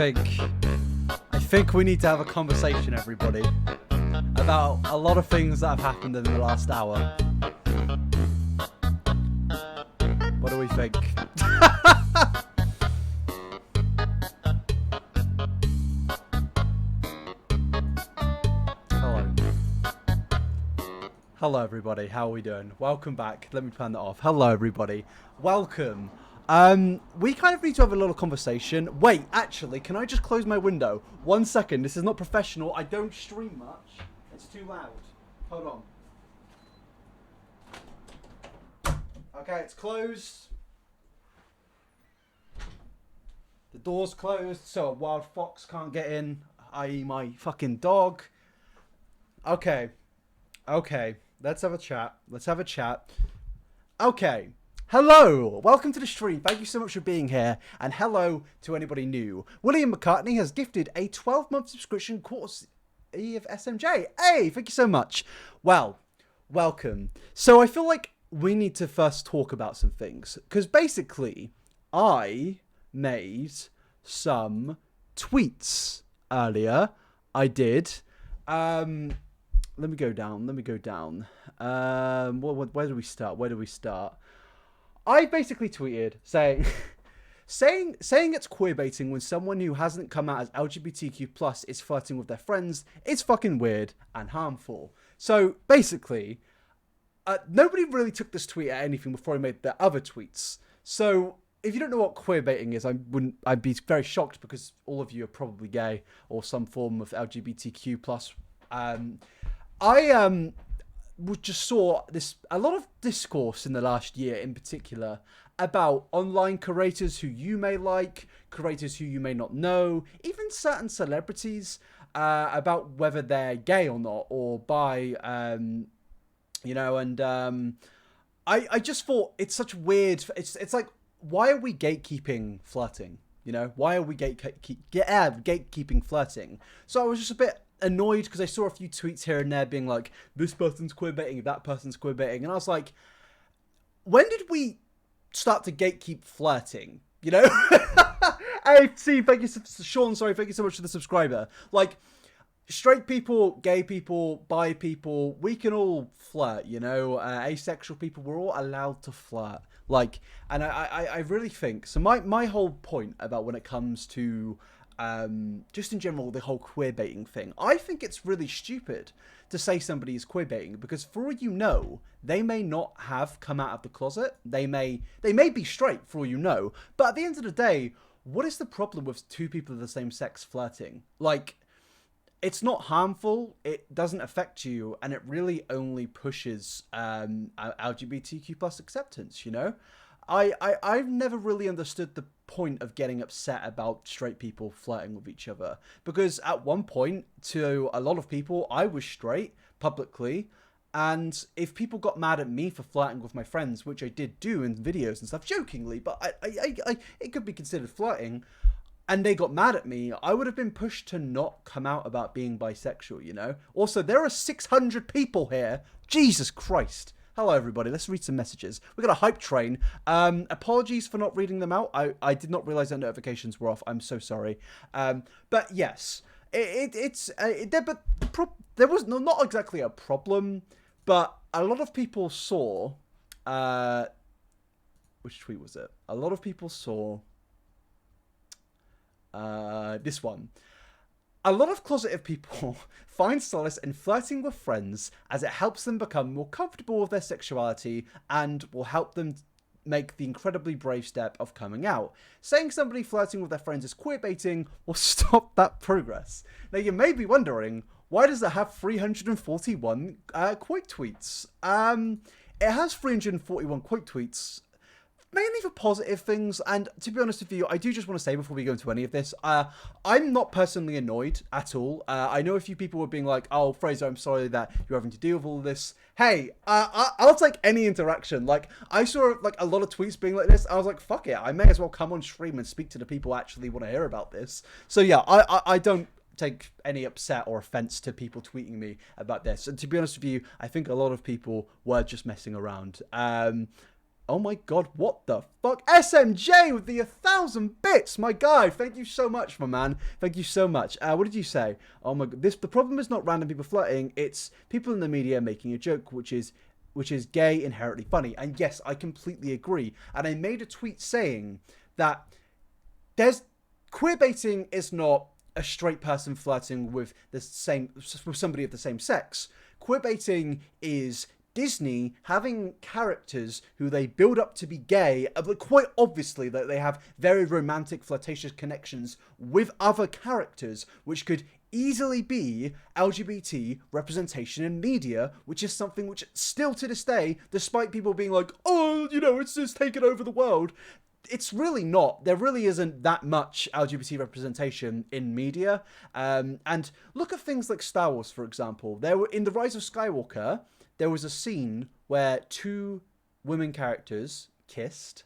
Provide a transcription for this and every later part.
think we need to have a conversation, everybody, about a lot of things that have happened in the last hour. What do we think? Hello everybody, how are we doing? Welcome back. Let me turn that off. Hello everybody. Welcome. We kind of need to have a little conversation. Wait, actually, can I just close my window? 1 second. This is not professional. I don't stream much. It's too loud. Hold on. Okay, it's closed. The door's closed, so a wild fox can't get in, i.e. my fucking dog. Okay. Let's have a chat. Okay. Hello, welcome to the stream. Thank you so much for being here, and hello to anybody new. William McCartney has gifted a 12-month subscription course of SMJ. Hey, thank you so much. Well, welcome. So I feel like we need to first talk about some things, because basically, I made some tweets earlier. I did. Let me go down. Where do we start? I basically tweeted saying it's queerbaiting when someone who hasn't come out as LGBTQ+ is flirting with their friends is fucking weird and harmful. So basically, nobody really took this tweet at anything before I made the other tweets. So if you don't know what queerbaiting is, I'd be very shocked because all of you are probably gay or some form of LGBTQ+. We just saw a lot of discourse in the last year in particular about online curators who you may like, curators who you may not know, even certain celebrities, about whether they're gay or not, or bi, I just thought it's such weird, it's like, why are we gatekeeping flirting? Why are we gatekeeping flirting? So I was just a bit annoyed because I saw a few tweets here and there being like, this person's queerbaiting, that person's queerbaiting, and I was like, when did we start to gatekeep flirting? Hey, see, thank you, Sean. Sorry, thank you so much for the subscriber. Like, straight people, gay people, bi people, we can all flirt. Asexual people, we're all allowed to flirt. Like, and I really think so. My whole point about when it comes to just in general, the whole queerbaiting thing, I think it's really stupid to say somebody is queerbaiting because for all you know, they may not have come out of the closet. They may be straight for all you know. But at the end of the day, what is the problem with two people of the same sex flirting? Like, it's not harmful, it doesn't affect you, and it really only pushes LGBTQ+ acceptance, I've never really understood the point of getting upset about straight people flirting with each other, because at one point, to a lot of people, I was straight publicly, and if people got mad at me for flirting with my friends, which I did do in videos and stuff jokingly, but it could be considered flirting, and they got mad at me, I would have been pushed to not come out about being bisexual, Also, there are 600 people here. Jesus Christ. Hello, everybody. Let's read some messages. We got a hype train. Apologies for not reading them out. I did not realize that notifications were off. I'm so sorry. But yes, there was not exactly a problem, but a lot of people saw. Which tweet was it? A lot of people saw. This one. A lot of closeted people find solace in flirting with friends as it helps them become more comfortable with their sexuality and will help them make the incredibly brave step of coming out. Saying somebody flirting with their friends is queerbaiting will stop that progress. Now you may be wondering, why does it have 341 quote tweets? It has 341 quote tweets, mainly for positive things, and to be honest with you, I do just want to say before we go into any of this, I'm not personally annoyed at all. I know a few people were being like, oh, Fraser, I'm sorry that you're having to deal with all of this. Hey, I'll take any interaction. Like, I saw like a lot of tweets being like this. I was like, fuck it, I may as well come on stream and speak to the people who actually want to hear about this. So yeah, I don't take any upset or offense to people tweeting me about this. And to be honest with you, I think a lot of people were just messing around. Oh my god, what the fuck? SMJ with the 1,000 bits, my guy. Thank you so much, my man. Thank you so much. What did you say? Oh my god, the problem is not random people flirting. It's people in the media making a joke, which is gay, inherently funny. And yes, I completely agree. And I made a tweet saying that queerbaiting is not a straight person flirting with somebody of the same sex. Queerbaiting is Disney having characters who they build up to be gay, but quite obviously that they have very romantic, flirtatious connections with other characters, which could easily be LGBT representation in media, which is something which still to this day, despite people being like, oh, it's just taken over the world, it's really not. There really isn't that much LGBT representation in media. And look at things like Star Wars, for example. In The Rise of Skywalker, there was a scene where 2 women characters kissed,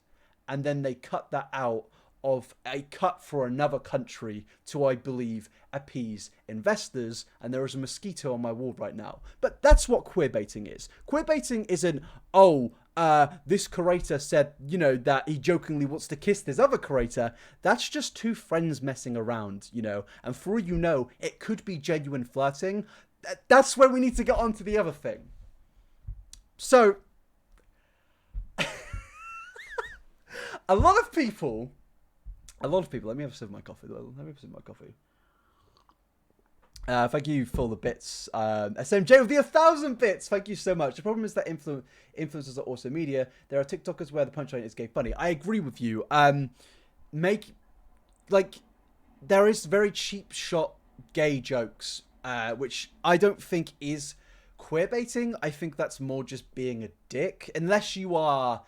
and then they cut that out of a cut for another country to, I believe, appease investors. And there is a mosquito on my wall right now. But that's what queerbaiting is. Queerbaiting isn't, this creator said, that he jokingly wants to kiss this other creator. That's just 2 friends messing around, And for all you know, it could be genuine flirting. That's where we need to get on to the other thing. So, a lot of people, let me have a sip of my coffee. Thank you for the bits. SMJ with the 1,000 bits. Thank you so much. The problem is that influencers are also media. There are TikTokers where the punchline is gay funny. I agree with you. There is very cheap shot gay jokes, which I don't think is queerbaiting. I think that's more just being a dick. Unless you are...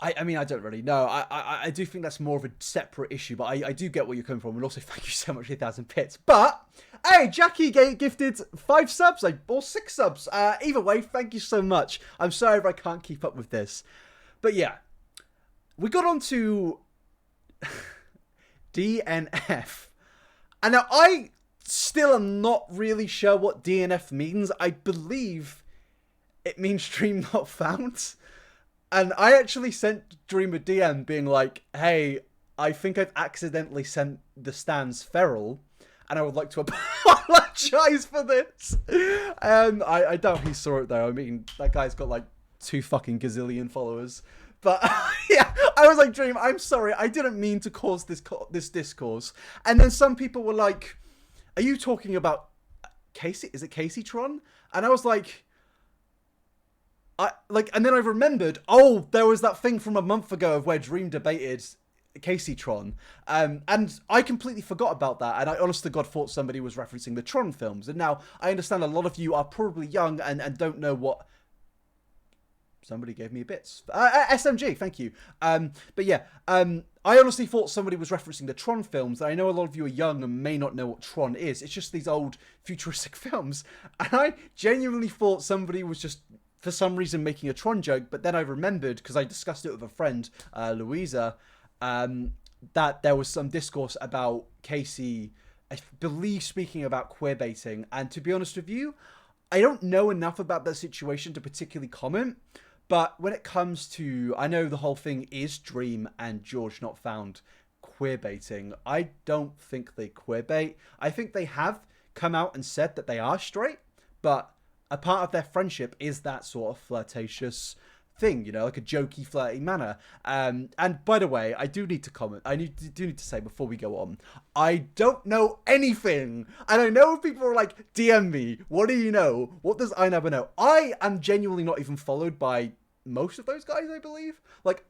I mean, I don't really know. I do think that's more of a separate issue, but I do get where you're coming from. And also, thank you so much for 1,000 bits. But, hey, Jackie gifted 5 subs, or 6 subs. Either way, thank you so much. I'm sorry if I can't keep up with this. But yeah, we got on to DNF. And now, I still am not really sure what DNF means. I believe it means stream not found. And I actually sent Dream a DM being like, hey, I think I've accidentally sent the stands feral, and I would like to apologize for this. I doubt he saw it though. I mean, that guy's got like 2 fucking gazillion followers. But yeah, I was like, Dream, I'm sorry. I didn't mean to cause this discourse. And then some people were like, are you talking about Casey? Is it Casey Tron? And I was like... and then I remembered, there was that thing from a month ago of where Dream debated Casey Tron. And I completely forgot about that. And I honest to God thought somebody was referencing the Tron films. And now I understand a lot of you are probably young and don't know what... Somebody gave me a bits. SMG, thank you. But yeah, I honestly thought somebody was referencing the Tron films. I know a lot of you are young and may not know what Tron is. It's just these old futuristic films. And I genuinely thought somebody was just... for some reason making a Tron joke, but then I remembered, because I discussed it with a friend, Louisa, that there was some discourse about Casey, I believe, speaking about queerbaiting. And to be honest with you, I don't know enough about that situation to particularly comment, but when it comes to, I know the whole thing is Dream and George Not Found queerbaiting. I don't think they queerbait. I think they have come out and said that they are straight, but a part of their friendship is that sort of flirtatious thing, like a jokey, flirty manner. And by the way, I do need to comment. I do need to say before we go on, I don't know anything. And I know people are like, DM me. What do you know? What does iNabber know? I am genuinely not even followed by most of those guys, I believe. Like,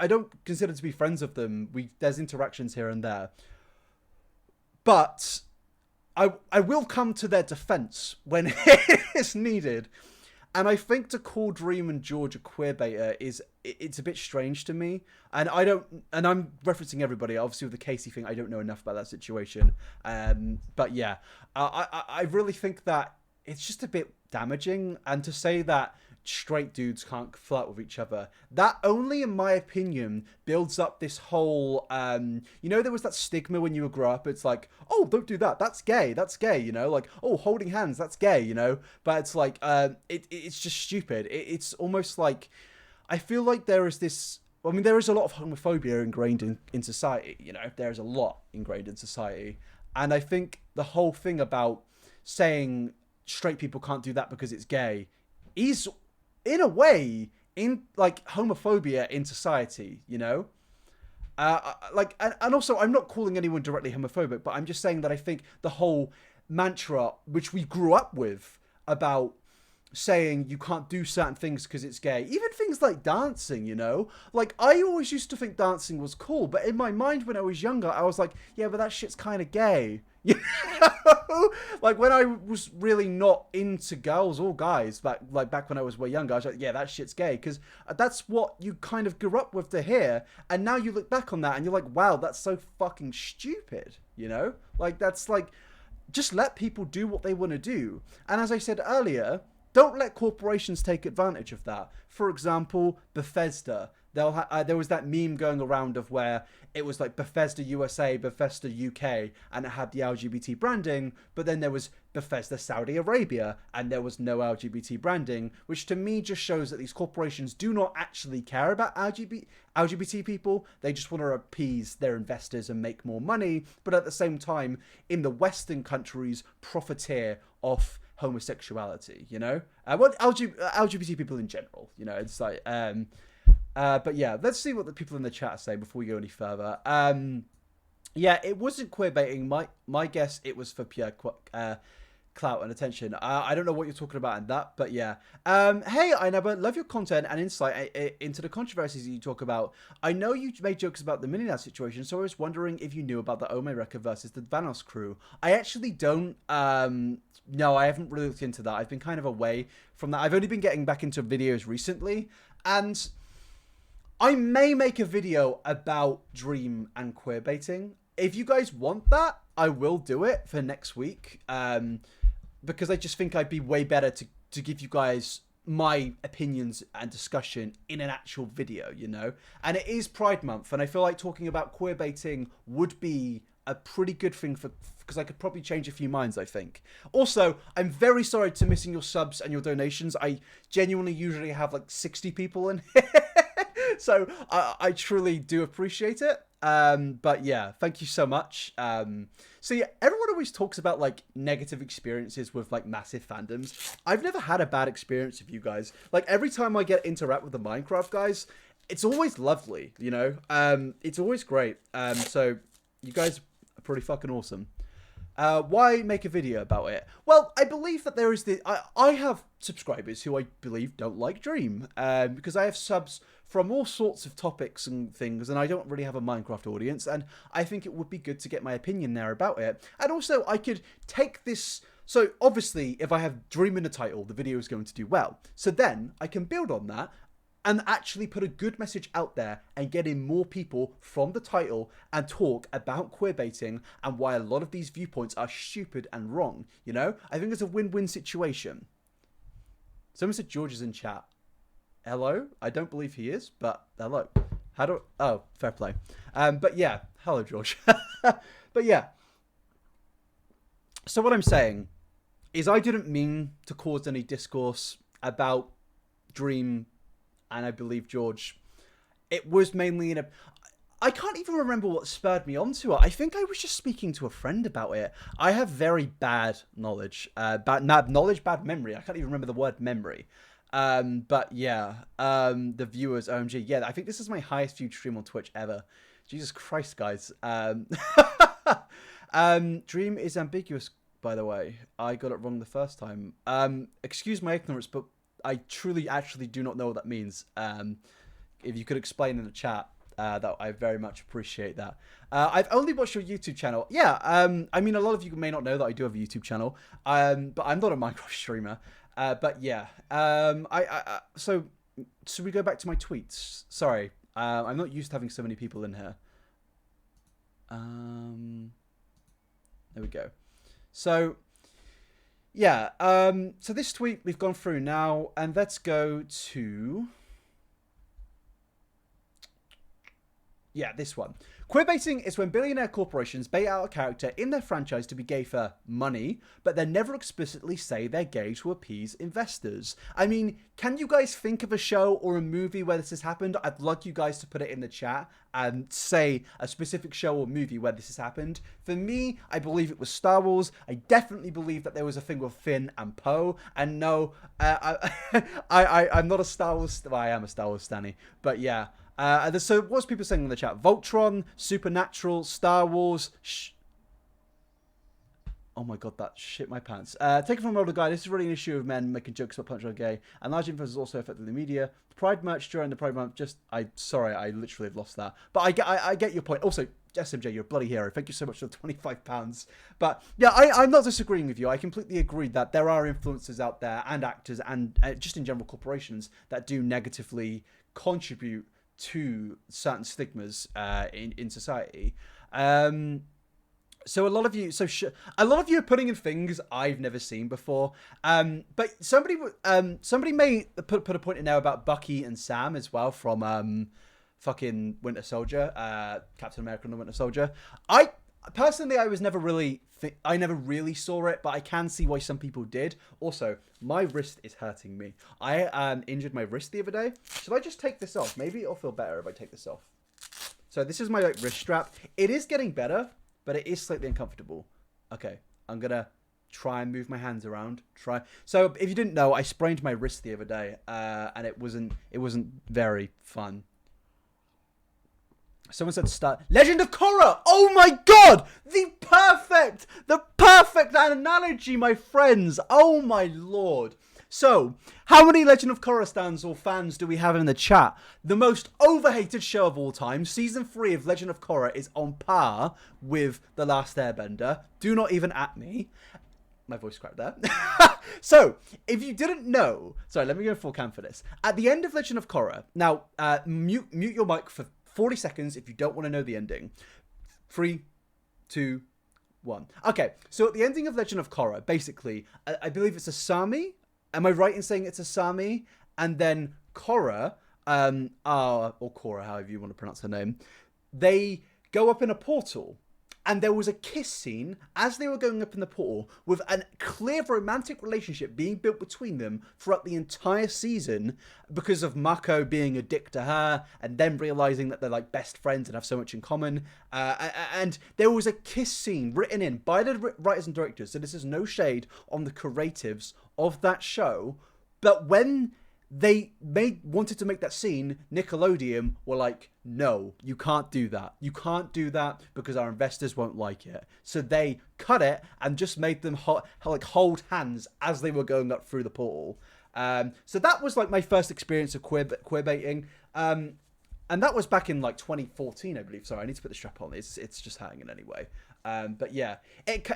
I don't consider to be friends of them. There's interactions here and there. But... I will come to their defense when it is needed. And I think to call Dream and George a queerbaiter it's a bit strange to me. And I'm referencing everybody. Obviously with the Casey thing, I don't know enough about that situation. But yeah, I really think that it's just a bit damaging. And to say that straight dudes can't flirt with each other, that only, in my opinion, builds up this whole, there was that stigma when you were growing up. It's like, oh, don't do that. That's gay. Like, oh, holding hands. That's gay, But it's like, it's just stupid. It's almost like, I feel like there is this. I mean, there is a lot of homophobia ingrained in society. You know, there is a lot ingrained in society, and I think the whole thing about saying straight people can't do that because it's gay is, in a way, in like homophobia in society. You know. And also, I'm not calling anyone directly homophobic, but I'm just saying that I think the whole mantra, which we grew up with, about saying you can't do certain things because it's gay, even things like dancing, you know? Like, I always used to think dancing was cool, but in my mind when I was younger, I was like, yeah, but that shit's kind of gay. You know? Like, when I was really not into girls or guys, back when I was way younger, I was like, yeah, that shit's gay, because that's what you kind of grew up with to hear, and now you look back on that and you're like, wow, that's so fucking stupid, you know? Like, that's like, just let people do what they want to do. And as I said earlier, don't let corporations take advantage of that. For example, Bethesda. There was that meme going around of where it was like Bethesda USA, Bethesda UK, and it had the LGBT branding, but then there was Bethesda Saudi Arabia, and there was no LGBT branding, which to me just shows that these corporations do not actually care about LGBT people. They just want to appease their investors and make more money, but at the same time, in the Western countries, profiteer off homosexuality, you know? LGBT people in general, you know? It's like, but yeah, let's see what the people in the chat say before we go any further. Yeah, it wasn't queerbaiting. My guess, it was for pure clout and attention. I don't know what you're talking about in that, but yeah. Hey, iNabber, love your content and insight into the controversies that you talk about. I know you made jokes about the Mininas situation, so I was wondering if you knew about the Ome record versus the Vanos crew. I actually don't. No, I haven't really looked into that. I've been kind of away from that. I've only been getting back into videos recently, and I may make a video about Dream and queerbaiting. If you guys want that, I will do it for next week. Because I just think I'd be way better to give you guys my opinions and discussion in an actual video, you know? And it is Pride Month, and I feel like talking about queerbaiting would be a pretty good thing because I could probably change a few minds, I think. Also, I'm very sorry to missing your subs and your donations. I genuinely usually have like 60 people in here. So I truly do appreciate it. But yeah, thank you so much. So yeah, everyone always talks about like negative experiences with like massive fandoms. I've never had a bad experience with you guys. Like every time I get interact with the Minecraft guys, it's always lovely, you know? It's always great. So you guys are pretty fucking awesome. Why make a video about it? Well, I believe that there is I have subscribers who I believe don't like Dream, because I have subs from all sorts of topics and things, and I don't really have a Minecraft audience, and I think it would be good to get my opinion there about it. And also, I could take this. So obviously, if I have Dream in the title, the video is going to do well. So then I can build on that and actually put a good message out there and get in more people from the title and talk about queerbaiting and why a lot of these viewpoints are stupid and wrong, you know? I think it's a win-win situation. Someone said George is in chat. Hello? I don't believe he is, but hello. Oh, fair play. But yeah, hello, George. But yeah. So what I'm saying is I didn't mean to cause any discourse about Dream and I believe George. It was mainly in a... I can't even remember what spurred me onto it. I think I was just speaking to a friend about it. I have very bad knowledge. Bad memory. I can't even remember the word memory. But yeah, the viewers, OMG. Yeah, I think this is my highest viewed stream on Twitch ever. Jesus Christ, guys. Dream is ambiguous, by the way. I got it wrong the first time. Excuse my ignorance, but I truly actually do not know what that means. If you could explain in the chat, that I very much appreciate that. I've only watched your YouTube channel. Yeah, I mean, a lot of you may not know that I do have a YouTube channel, but I'm not a Minecraft streamer. But yeah, so we go back to my tweets. Sorry, I'm not used to having so many people in here. There we go. So yeah, so this tweet we've gone through now, and let's go to... Yeah, this one. Queerbaiting is when billionaire corporations bait out a character in their franchise to be gay for money, but they never explicitly say they're gay to appease investors. I mean, can you guys think of a show or a movie where this has happened? I'd like you guys to put it in the chat and say a specific show or movie where this has happened. For me, I believe it was Star Wars. I definitely believe that there was a thing with Finn and Poe. And no, I'm not a Star Wars... Well, I am a Star Wars stanny. But yeah. So what's people saying in the chat? Voltron, Supernatural, Star Wars... Oh my god, that shit my pants. Take it from an older guy. This is really an issue of men making jokes about punch gay. And large influence also affected the media. The Pride merch during the Pride month. Sorry, I literally have lost that. But I get your point. Also, SMJ, you're a bloody hero. Thank you so much for the £25. But yeah, I'm not disagreeing with you. I completely agree that there are influencers out there and actors and just in general corporations that do negatively contribute to certain stigmas in society. So a lot of you are putting in things I've never seen before. But somebody may put a point in there about Bucky and Sam as well from fucking Winter Soldier, Captain America and the Winter Soldier. I never really saw it, but I can see why some people did. Also, my wrist is hurting me. I injured my wrist the other day. Should I just take this off? Maybe it'll feel better if I take this off. So this is my wrist strap. It is getting better, but it is slightly uncomfortable. Okay, I'm gonna try and move my hands around. So if you didn't know, I sprained my wrist the other day, and it wasn't very fun. Someone said start Legend of Korra. Oh my god, the perfect analogy, my friends. Oh my lord. So, how many Legend of Korra stans or fans do we have in the chat? The most overhated show of all time, Season 3 of Legend of Korra is on par with The Last Airbender. Do not even at me. My voice cracked there. So, if you didn't know... Sorry, let me go full cam for this. At the end of Legend of Korra... Now, mute your mic for 40 seconds if you don't want to know the ending. 3, 2, 1. Okay, so at the ending of Legend of Korra, basically, I believe it's Asami... Am I right in saying it's Asami? And then Korra, or Korra, however you want to pronounce her name, they go up in a portal. And there was a kiss scene as they were going up in the portal with a clear romantic relationship being built between them throughout the entire season because of Mako being a dick to her and them realizing that they're like best friends and have so much in common. And there was a kiss scene written in by the writers and directors. So this is no shade on the creatives of that show. But when they wanted to make that scene, Nickelodeon were like, no, you can't do that. You can't do that because our investors won't like it. So they cut it and just made them hold hands as they were going up through the portal. So that was like my first experience of queerbaiting. And that was back in like 2014, I believe. Sorry, I need to put the strap on. It's just hanging anyway. But yeah,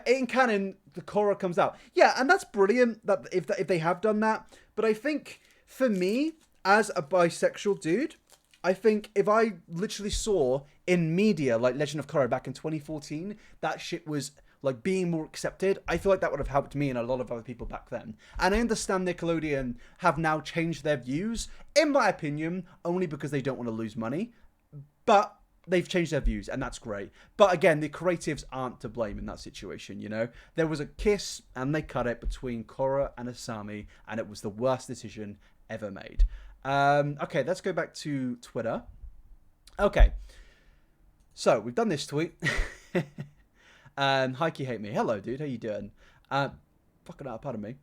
in canon, the Korra comes out. Yeah, and that's brilliant that if they have done that. But I think... For me, as a bisexual dude, I think if I literally saw in media, like Legend of Korra back in 2014, that shit was like being more accepted, I feel like that would have helped me and a lot of other people back then. And I understand Nickelodeon have now changed their views, in my opinion, only because they don't want to lose money. But they've changed their views, and that's great. But again, the creatives aren't to blame in that situation, you know? There was a kiss, and they cut it between Korra and Asami, and it was the worst decision ever made. Okay, let's go back to Twitter. Okay, so we've done this tweet. Heike hate me. Hello, dude. How you doing? Fucking out, pardon me.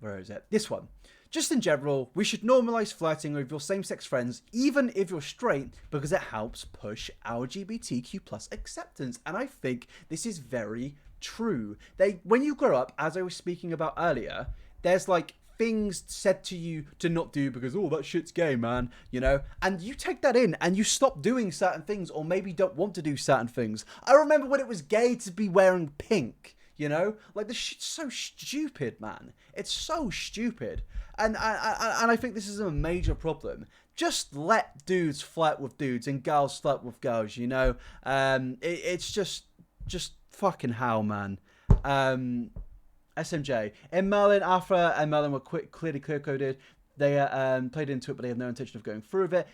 Where is it? This one. Just in general, we should normalize flirting with your same-sex friends, even if you're straight, because it helps push LGBTQ plus acceptance. And I think this is very true. When you grow up, as I was speaking about earlier, there's like things said to you to not do because, oh, that shit's gay, man, you know? And you take that in and you stop doing certain things or maybe don't want to do certain things. I remember when it was gay to be wearing pink, you know? Like, this shit's so stupid, man. It's so stupid. And I think this is a major problem. Just let dudes flirt with dudes and girls flirt with girls, you know? It's just fucking hell, man. SMJ. In Merlin, Afra and Merlin were clearly clear-coded. They played into it, but they have no intention of going through with it.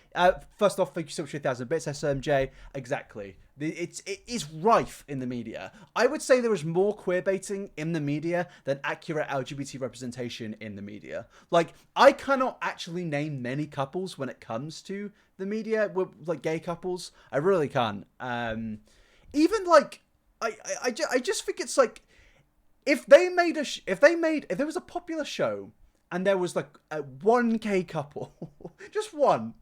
First off, thank you so much for 1,000 bits, SMJ. Exactly. It is rife in the media. I would say there is more queerbaiting in the media than accurate LGBT representation in the media. Like, I cannot actually name many couples when it comes to the media, like gay couples. I really can't. Even like, I just think it's like, if there was a popular show and there was like one gay couple, just one,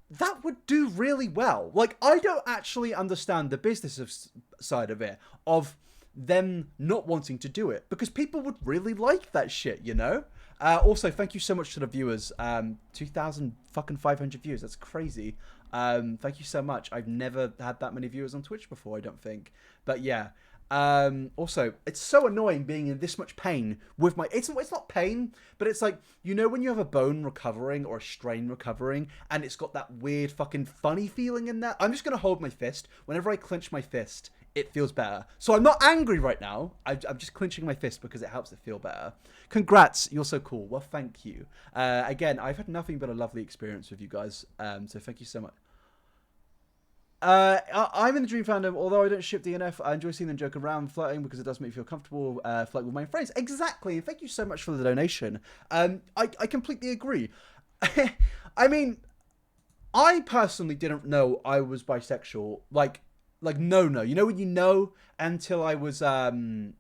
that would do really well. Like, I don't actually understand the business side of it, of them not wanting to do it, because people would really like that shit, you know? Also, thank you so much to the viewers. 2,500 views. That's crazy. Thank you so much. I've never had that many viewers on Twitch before, I don't think. But yeah. Also, it's so annoying being in this much pain with my... It's not pain, but it's like, you know when you have a bone recovering or a strain recovering, and it's got that weird fucking funny feeling in there? I'm just going to hold my fist. Whenever I clench my fist, it feels better. So I'm not angry right now. I'm just clenching my fist because it helps it feel better. Congrats, you're so cool. Well, thank you. Again, I've had nothing but a lovely experience with you guys. So thank you so much. I'm in the Dream fandom. Although I don't ship DNF, I enjoy seeing them joke around flirting because it does make me feel comfortable flirting with my friends. Exactly. Thank you so much for the donation. I completely agree. I mean, I personally didn't know I was bisexual. Like no. You know when you know until I was I'd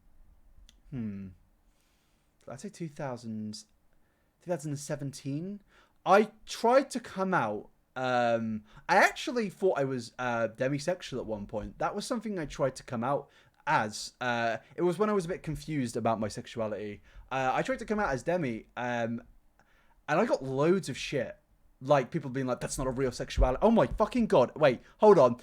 say 2017. I tried to come out. I actually thought I was demisexual at one point. That was something I tried to come out as. It was when I was a bit confused about my sexuality. I tried to come out as demi, and I got loads of shit. Like, people being like, that's not a real sexuality. Oh my fucking god. Wait, hold on.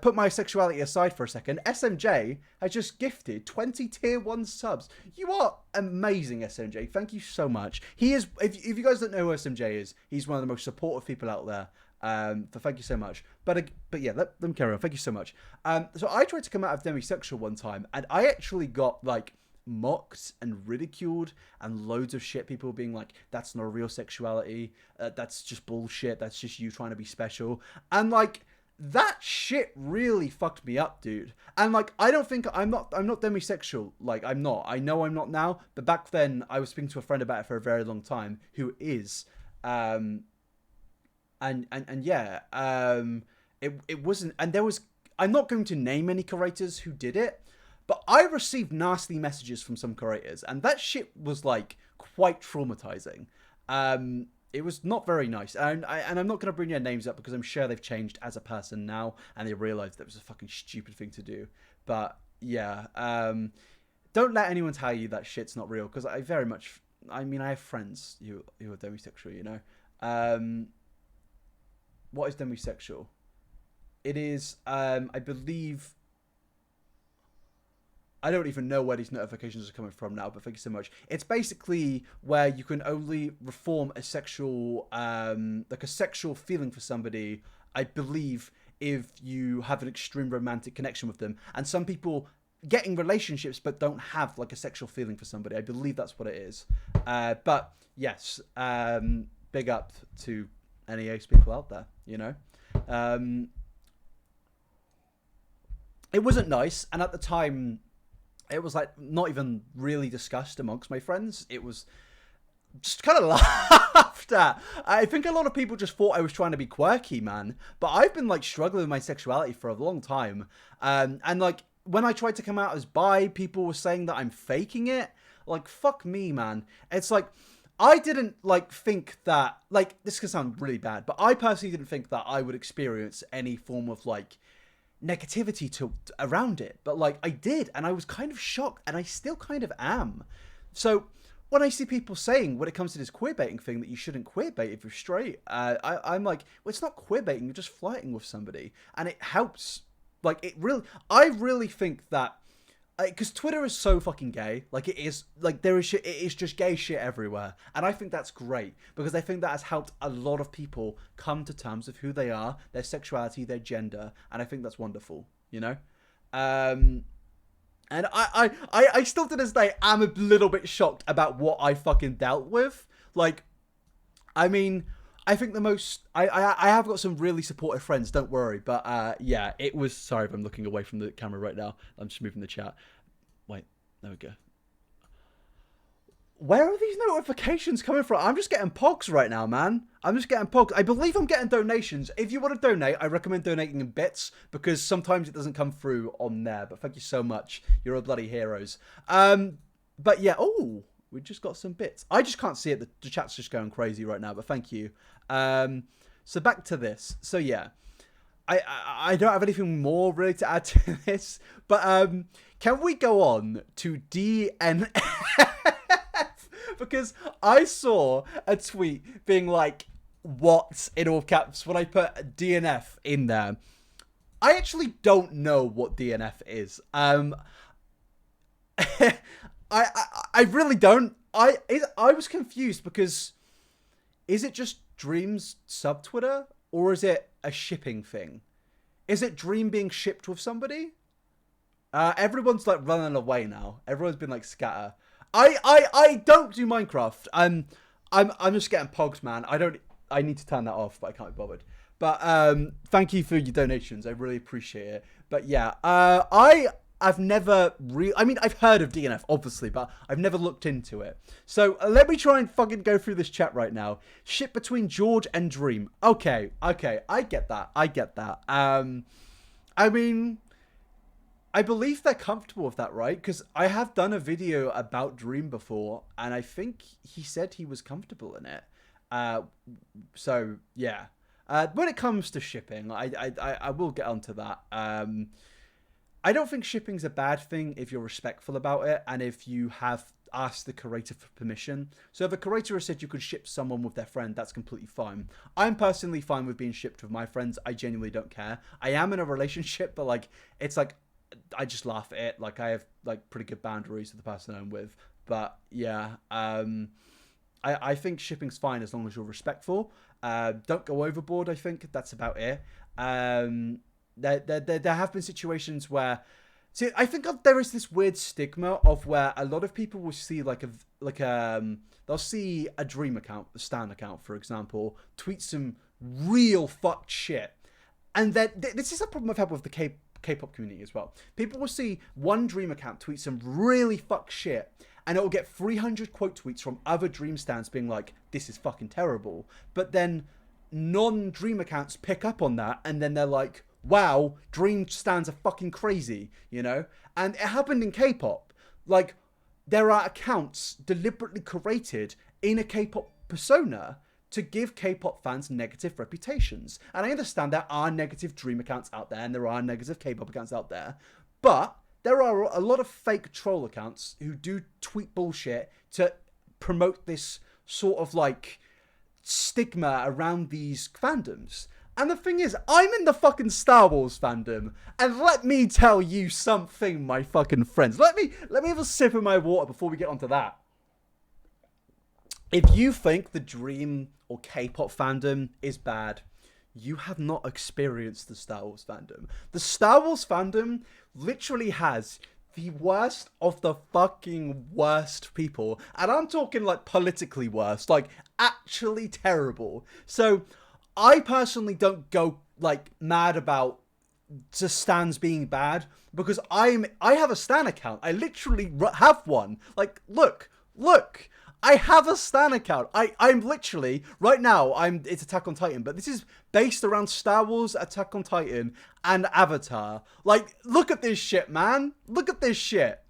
Put my sexuality aside for a second. SMJ has just gifted 20 tier 1 subs. You are amazing, SMJ. Thank you so much. He is, if you guys don't know who SMJ is, he's one of the most supportive people out there. So thank you so much. But yeah, let them carry on. Thank you so much. So I tried to come out of demisexual one time, and I actually got like mocked and ridiculed and loads of shit. People being like, that's not a real sexuality. That's just bullshit. That's just you trying to be special. And like, that shit really fucked me up, dude. And like, I'm not demisexual. Like, I'm not. I know I'm not now, but back then I was speaking to a friend about it for a very long time who is. And yeah, it wasn't, and there was, I'm not going to name any curators who did it, but I received nasty messages from some curators, and that shit was like quite traumatizing. It was not very nice, and I'm not going to bring their names up because I'm sure they've changed as a person now, and they realized that was a fucking stupid thing to do. But yeah, don't let anyone tell you that shit's not real, because I mean, I have friends who are demisexual, you know. What is demisexual? It is, I believe, I don't even know where these notifications are coming from now, but thank you so much. It's basically where you can only reform a sexual, like a sexual feeling for somebody, I believe, if you have an extreme romantic connection with them. And some people get in relationships but don't have like a sexual feeling for somebody. I believe that's what it is. But yes, big up to any ace people out there, you know. It wasn't nice, and at the time, it was like not even really discussed amongst my friends. It was just kind of laughed at. I think a lot of people just thought I was trying to be quirky, man. But I've been like struggling with my sexuality for a long time. And like when I tried to come out as bi, people were saying that I'm faking it. Like, fuck me, man. It's like, I didn't like think that, like, this could sound really bad, but I personally didn't think that I would experience any form of like negativity around it, but like I did, and I was kind of shocked, and I still kind of am. So when I see people saying, when it comes to this queerbaiting thing, that you shouldn't queerbait if you're straight, I'm like, well, it's not queerbaiting, you're just flirting with somebody, and it helps. Like, I really think that, because Twitter is so fucking gay, like it is, like there is shit, it is just gay shit everywhere, and I think that's great, because I think that has helped a lot of people come to terms with who they are, their sexuality, their gender, and I think that's wonderful, you know. And I still to this day am a little bit shocked about what I fucking dealt with. Like, I mean, I think the most I have got some really supportive friends, don't worry, but yeah, it was, sorry if I'm looking away from the camera right now, I'm just moving the chat. Wait, there we go. Where are these notifications coming from? I'm just getting pogs right now, man. I'm just getting pogs. I believe I'm getting donations. If you want to donate, I recommend donating in bits because sometimes it doesn't come through on there. But thank you so much. You're all bloody heroes. But yeah, oh, we just got some bits. I just can't see it. The chat's just going crazy right now, but thank you. So back to this. So yeah, I don't have anything more really to add to this, but can we go on to DNF? Because I saw a tweet being like, what, in all caps, when I put DNF in there. I actually don't know what DNF is. I really don't. I was confused because is it just Dream's sub Twitter or is it a shipping thing? Is it Dream being shipped with somebody? Everyone's like running away now. Everyone's been like scatter. I don't do Minecraft. I'm just getting pogs, man. I need to turn that off, but I can't be bothered. But thank you for your donations. I really appreciate it. But yeah, I've never I mean, I've heard of DNF, obviously, but I've never looked into it. So let me try and fucking go through this chat right now. Shit between George and Dream. Okay, I get that. I mean, I believe they're comfortable with that, right? Because I have done a video about Dream before, and I think he said he was comfortable in it. So yeah. When it comes to shipping, I will get onto that. I don't think shipping's a bad thing if you're respectful about it and if you have asked the creator for permission. So if a creator has said you could ship someone with their friend, that's completely fine. I'm personally fine with being shipped with my friends. I genuinely don't care. I am in a relationship, but like, it's like, I just laugh at it. Like, I have like pretty good boundaries with the person I'm with. But yeah, I think shipping's fine as long as you're respectful. Don't go overboard. I think that's about it. There have been situations where, see, I think there is this weird stigma of where a lot of people will see they'll see a Dream account, a Stan account, for example, tweet some real fucked shit, and then this is a problem I've had with the K-pop community as well. People will see one Dream account tweet some really fucked shit, and it will get 300 quote tweets from other Dream stans being like, this is fucking terrible. But then non-Dream accounts pick up on that, and then they're like, wow, Dream stans are fucking crazy, you know? And it happened in K-pop. Like, there are accounts deliberately created in a K-pop persona to give K-pop fans negative reputations. And I understand there are negative Dream accounts out there and there are negative K-pop accounts out there, but there are a lot of fake troll accounts who do tweet bullshit to promote this sort of like stigma around these fandoms. And the thing is, I'm in the fucking Star Wars fandom, and let me tell you something, my fucking friends. Let me have a sip of my water before we get onto that. If you think the Dream or K-pop fandom is bad, you have not experienced the Star Wars fandom. The Star Wars fandom literally has the worst of the fucking worst people. And I'm talking like politically worst, like actually terrible. So I personally don't go like mad about just stans being bad because I have a stan account. I literally have one. Like, look. I have a stan account. I'm literally right now. It's Attack on Titan, but this is based around Star Wars, Attack on Titan, and Avatar. Like, look at this shit, man. Look at this shit.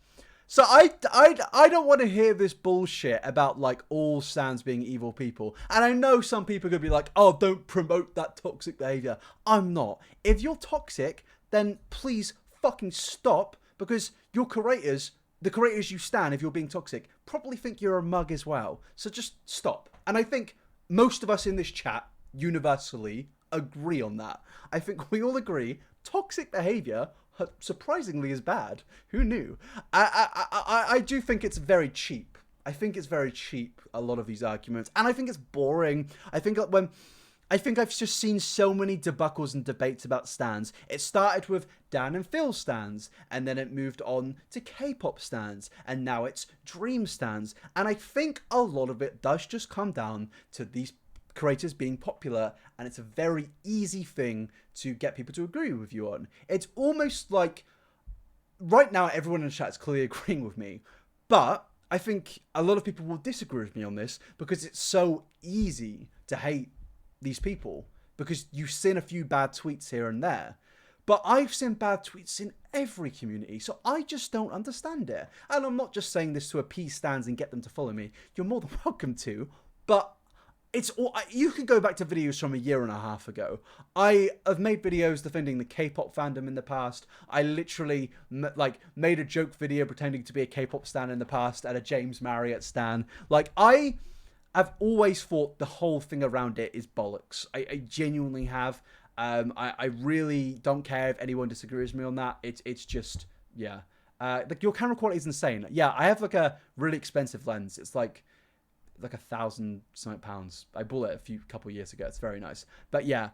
So I don't want to hear this bullshit about like all stans being evil people. And I know some people are gonna be like, oh, don't promote that toxic behavior. I'm not. If you're toxic, then please fucking stop, because your creators, the creators you stan, if you're being toxic, probably think you're a mug as well. So just stop. And I think most of us in this chat universally agree on that. I think we all agree toxic behavior surprisingly is bad. Who knew? I do think it's very cheap. I think it's very cheap, a lot of these arguments. And I think it's boring. I think when I think I've just seen so many debacles and debates about stans. It started with Dan and Phil stans, and then it moved on to K-pop stans, and now it's Dream stans. And I think a lot of it does just come down to these creators being popular, and it's a very easy thing to get people to agree with you on. It's almost like, right now everyone in the chat is clearly agreeing with me, but I think a lot of people will disagree with me on this because it's so easy to hate these people because you've seen a few bad tweets here and there, but I've seen bad tweets in every community, so I just don't understand it. And I'm not just saying this to appease stans and get them to follow me. You're more than welcome to, but it's all, you can go back to videos from a year and a half ago. I have made videos defending the K-pop fandom in the past. I literally made a joke video pretending to be a K-pop stan in the past at a James Marriott stan. Like, I've always thought the whole thing around it is bollocks. I genuinely have. I really don't care if anyone disagrees with me on that. It's just, yeah. Like, your camera quality is insane. Yeah, I have like a really expensive lens. It's like £1,000 something pounds. I bought it a couple of years ago. It's very nice. But yeah.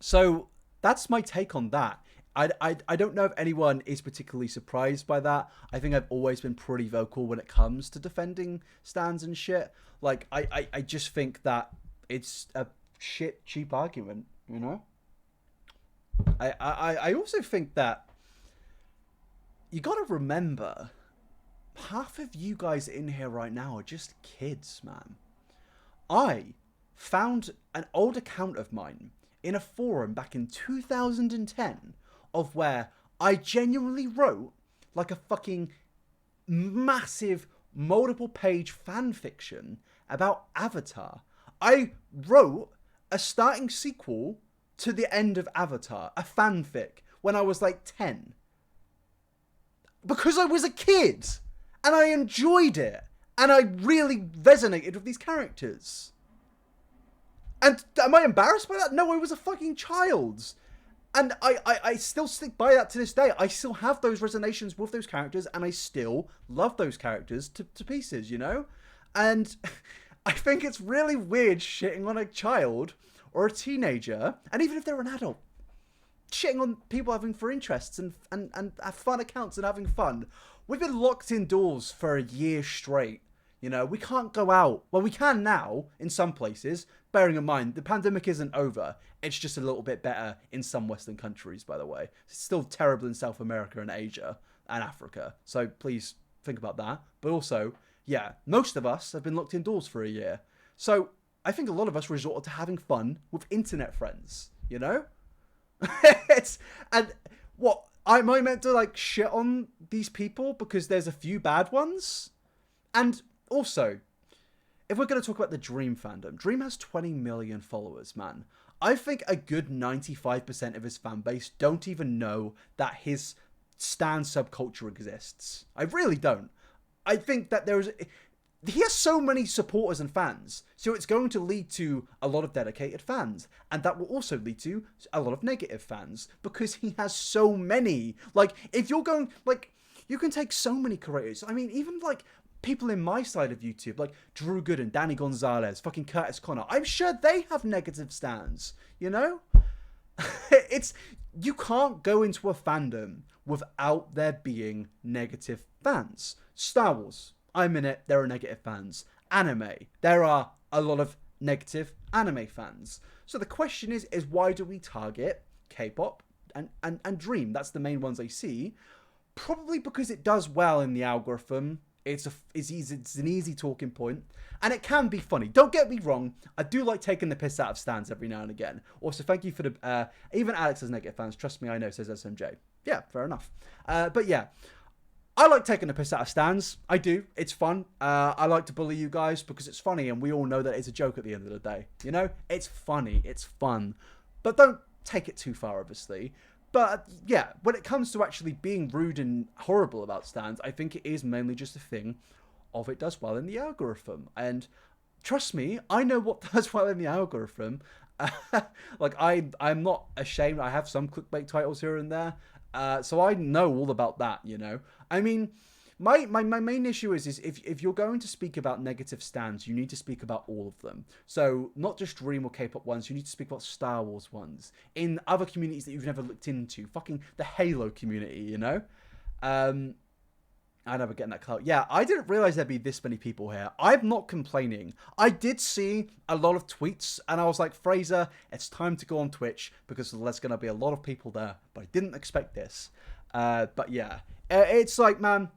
So that's my take on that. I don't know if anyone is particularly surprised by that. I think I've always been pretty vocal when it comes to defending stans and shit. Like, I just think that it's a shit cheap argument, you know? I also think that you gotta remember, half of you guys in here right now are just kids, man. I found an old account of mine in a forum back in 2010 of where I genuinely wrote like a fucking massive multiple page fan fiction about Avatar. I wrote a starting sequel to the end of Avatar, a fanfic, when I was like 10. Because I was a kid and I enjoyed it and I really resonated with these characters. And am I embarrassed by that? No, I was a fucking child. And I still stick by that to this day. I still have those resonations with those characters, and I still love those characters to pieces, you know? And I think it's really weird shitting on a child or a teenager, and even if they're an adult, shitting on people having for interests and fun accounts and having fun. We've been locked indoors for a year straight. You know, we can't go out. Well, we can now in some places, bearing in mind the pandemic isn't over. It's just a little bit better in some Western countries, by the way. It's still terrible in South America and Asia and Africa. So please think about that. But also, yeah, most of us have been locked indoors for a year. So I think a lot of us resorted to having fun with internet friends, you know? Am I meant to like shit on these people because there's a few bad ones? And also, if we're going to talk about the Dream fandom, Dream has 20 million followers, man. I think a good 95% of his fan base don't even know that his stan subculture exists. I really don't. I think that he has so many supporters and fans, so it's going to lead to a lot of dedicated fans, and that will also lead to a lot of negative fans because he has so many. Like, if you're going, like, you can take so many creators. I mean, even like people in my side of YouTube, like Drew Gooden, Danny Gonzalez, fucking Curtis Connor, I'm sure they have negative stans, you know? You can't go into a fandom without there being negative fans. Star Wars, I'm in it, there are negative fans. Anime, there are a lot of negative anime fans. So the question is why do we target K-pop and Dream? That's the main ones I see. Probably because it does well in the algorithm. It's an easy talking point, and it can be funny. Don't get me wrong, I do like taking the piss out of stans every now and again. Also, thank you for the even Alex has negative fans. Trust me, I know, says SMJ. Yeah, fair enough. But yeah, I like taking the piss out of stans. I do. It's fun. I like to bully you guys because it's funny, and we all know that it's a joke at the end of the day. You know, it's funny, it's fun, but don't take it too far, obviously. But yeah, when it comes to actually being rude and horrible about stans, I think it is mainly just a thing of it does well in the algorithm. And trust me, I know what does well in the algorithm. Like, I'm not ashamed. I have some clickbait titles here and there. So I know all about that, you know. I mean, my main issue is if you're going to speak about negative stands, you need to speak about all of them. So not just Dream or K-pop ones, you need to speak about Star Wars ones in other communities that you've never looked into. Fucking the Halo community, you know. I never getting that clout. Yeah, I didn't realize there'd be this many people here. I'm not complaining. I did see a lot of tweets, and I was like, Fraser, it's time to go on Twitch because there's going to be a lot of people there. But I didn't expect this. But yeah, it's like, man,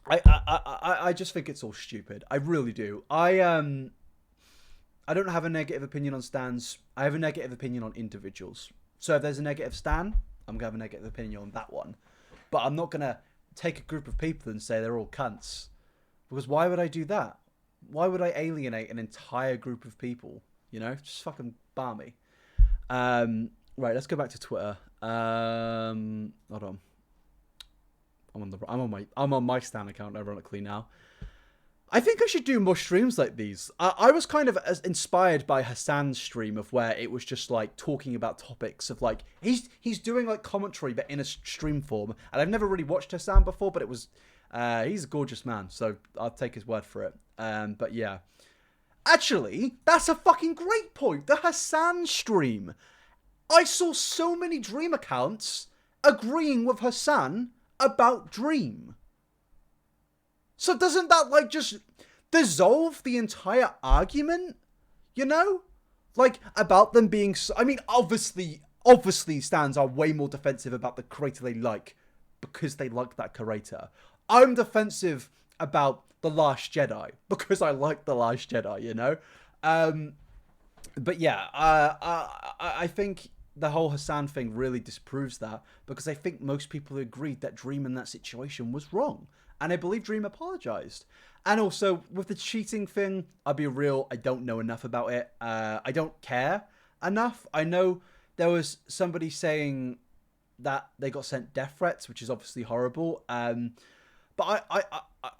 I just think it's all stupid. I really do. I don't have a negative opinion on stans. I have a negative opinion on individuals. So if there's a negative stan, I'm going to have a negative opinion on that one. But I'm not going to take a group of people and say they're all cunts. Because why would I do that? Why would I alienate an entire group of people? You know, just fucking bar me. Right, let's go back to Twitter. Hold on. I'm on my Stan account, ironically, now. I think I should do more streams like these. I was kind of inspired by Hassan's stream of where it was just like talking about topics of like he's doing like commentary but in a stream form, and I've never really watched Hassan before, but it was he's a gorgeous man, so I'll take his word for it. But yeah, actually that's a fucking great point. The Hassan stream, I saw so many Dream accounts agreeing with Hassan about Dream. So doesn't that, like, just dissolve the entire argument? You know? Like, about them being... I mean, obviously stans are way more defensive about the creator they like because they like that creator. I'm defensive about The Last Jedi because I like The Last Jedi, you know? But yeah, I think the whole Hassan thing really disproves that because I think most people agreed that Dream in that situation was wrong. And I believe Dream apologized. And also, with the cheating thing, I'll be real, I don't know enough about it. I don't care enough. I know there was somebody saying that they got sent death threats, which is obviously horrible. But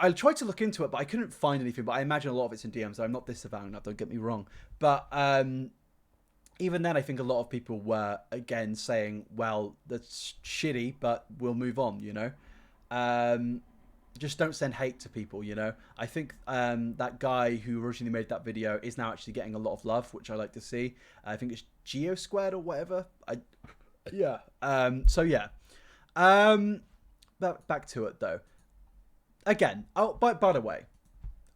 I tried to look into it, but I couldn't find anything. But I imagine a lot of it's in DMs. So I'm not disavowing that, don't get me wrong. But even then, I think a lot of people were, again, saying, well, that's shitty, but we'll move on, you know? Just don't send hate to people, you know. I think that guy who originally made that video is now actually getting a lot of love, which I like to see. I think it's Geo Squared or whatever. Yeah. So yeah. Back to it though. Again, by the way,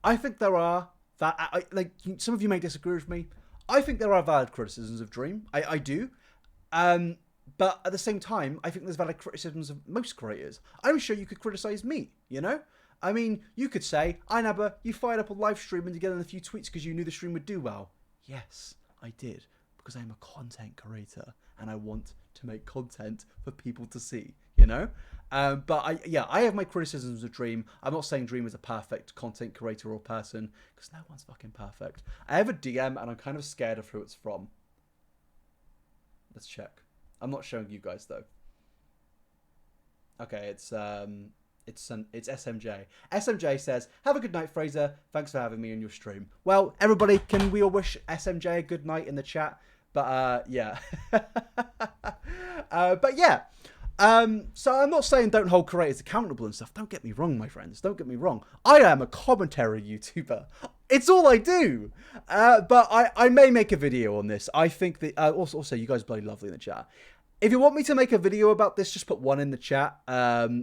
I think there are that like some of you may disagree with me. I think there are valid criticisms of Dream. I do. But at the same time, I think there's valid criticisms of most creators. I'm sure you could criticize me, you know? I mean, you could say, iNabber, you fired up a live stream and you get in a few tweets because you knew the stream would do well. Yes, I did. Because I'm a content creator and I want to make content for people to see, you know? But I have my criticisms of Dream. I'm not saying Dream is a perfect content creator or person because no one's fucking perfect. I have a DM and I'm kind of scared of who it's from. Let's check. I'm not showing you guys though. Okay, it's SMJ. SMJ says, "Have a good night, Fraser. Thanks for having me on your stream." Well, everybody, can we all wish SMJ a good night in the chat? But yeah. But yeah. So I'm not saying don't hold creators accountable and stuff. Don't get me wrong, my friends. Don't get me wrong. I am a commentary YouTuber. It's all I do. But I may make a video on this. I think that also you guys are bloody lovely in the chat. If you want me to make a video about this, just put one in the chat.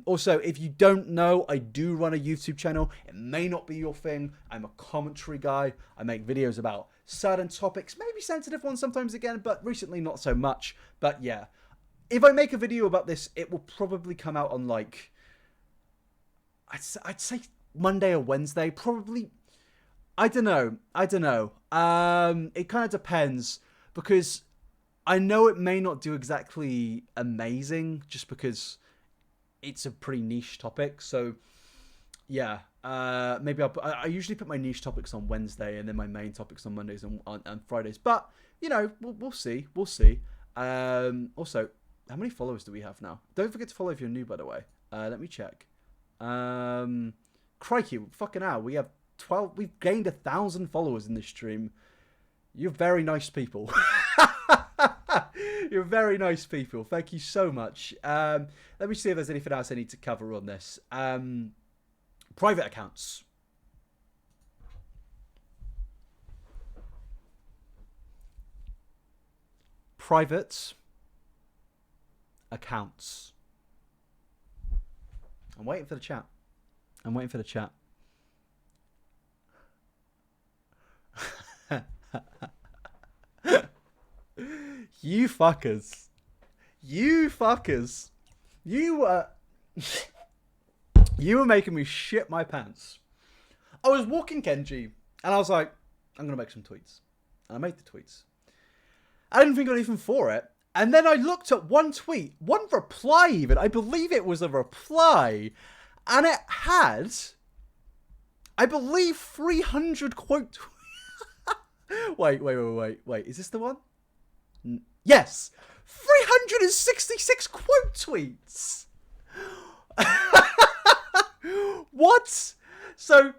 Also, if you don't know, I do run a YouTube channel. It may not be your thing. I'm a commentary guy. I make videos about certain topics, maybe sensitive ones sometimes again, but recently not so much. But yeah, if I make a video about this, it will probably come out on like, I'd say Monday or Wednesday, probably. I don't know. It kind of depends because I know it may not do exactly amazing just because it's a pretty niche topic. So yeah, maybe I usually put my niche topics on Wednesday and then my main topics on Mondays and Fridays. But you know, we'll see. We'll see. Also, how many followers do we have now? Don't forget to follow if you're new, by the way. Let me check. Crikey, fucking hell, we have 12. We've gained 1,000 followers in this stream. You're very nice people. You're very nice people. Thank you so much. Let me see if there's anything else I need to cover on this. Private accounts. Private accounts. I'm waiting for the chat. I'm waiting for the chat. You fuckers. You fuckers. You were making me shit my pants. I was walking Kenji and I was like, I'm going to make some tweets. And I made the tweets. I didn't think of anything for it. And then I looked at one tweet, one reply even. I believe it was a reply. And it had, I believe, 300 quote Wait. Is this the one? Yes. 366 quote tweets. What? So,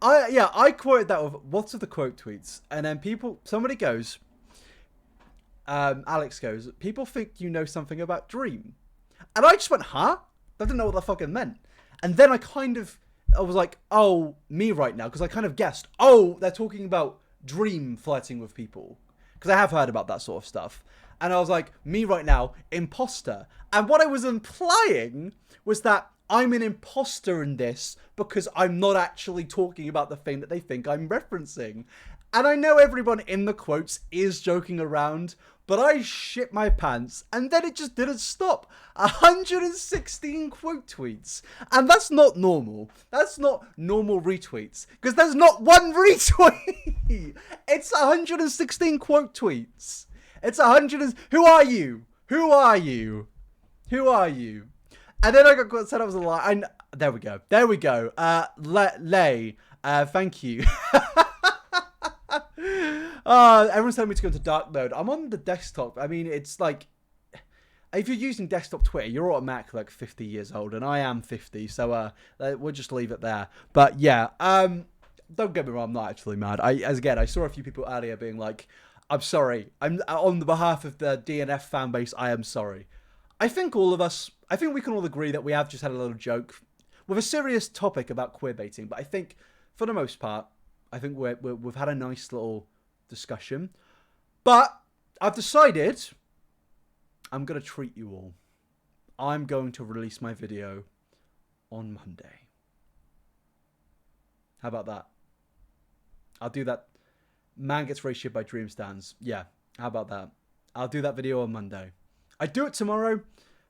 I quoted that with what's of the quote tweets. And then somebody goes, Alex goes, people think you know something about Dream. And I just went, huh? I didn't know what that fucking meant. And then I was like, oh, me right now. Because I kind of guessed, oh, they're talking about Dream flirting with people. Because I have heard about that sort of stuff. And I was like, me right now, imposter. And what I was implying was that I'm an imposter in this because I'm not actually talking about the thing that they think I'm referencing. And I know everyone in the quotes is joking around, but I shit my pants, and then it just didn't stop. 116 quote tweets. And that's not normal. That's not normal retweets. Because there's not one retweet. It's 116 quote tweets. It's 100. Who are you? Who are you? Who are you? And then I got said I was a lie. There we go. There we go. Lay. Thank you. Everyone's telling me to go into dark mode. I'm on the desktop. I mean, it's like, if you're using desktop Twitter, you're automatically like 50 years old, and I am 50, so we'll just leave it there. But yeah, don't get me wrong, I'm not actually mad. I saw a few people earlier being like, I'm sorry. I'm on the behalf of the DNF fan base, I am sorry. I think we can all agree that we have just had a little joke with a serious topic about queerbaiting, but I think, for the most part, I think we've had a nice little discussion. But I've decided I'm going to treat you all. I'm going to release my video on Monday. How about that? I'll do that. Man gets ratioed by Dream stands. Yeah, how about that? I'll do that video on Monday. I do it tomorrow,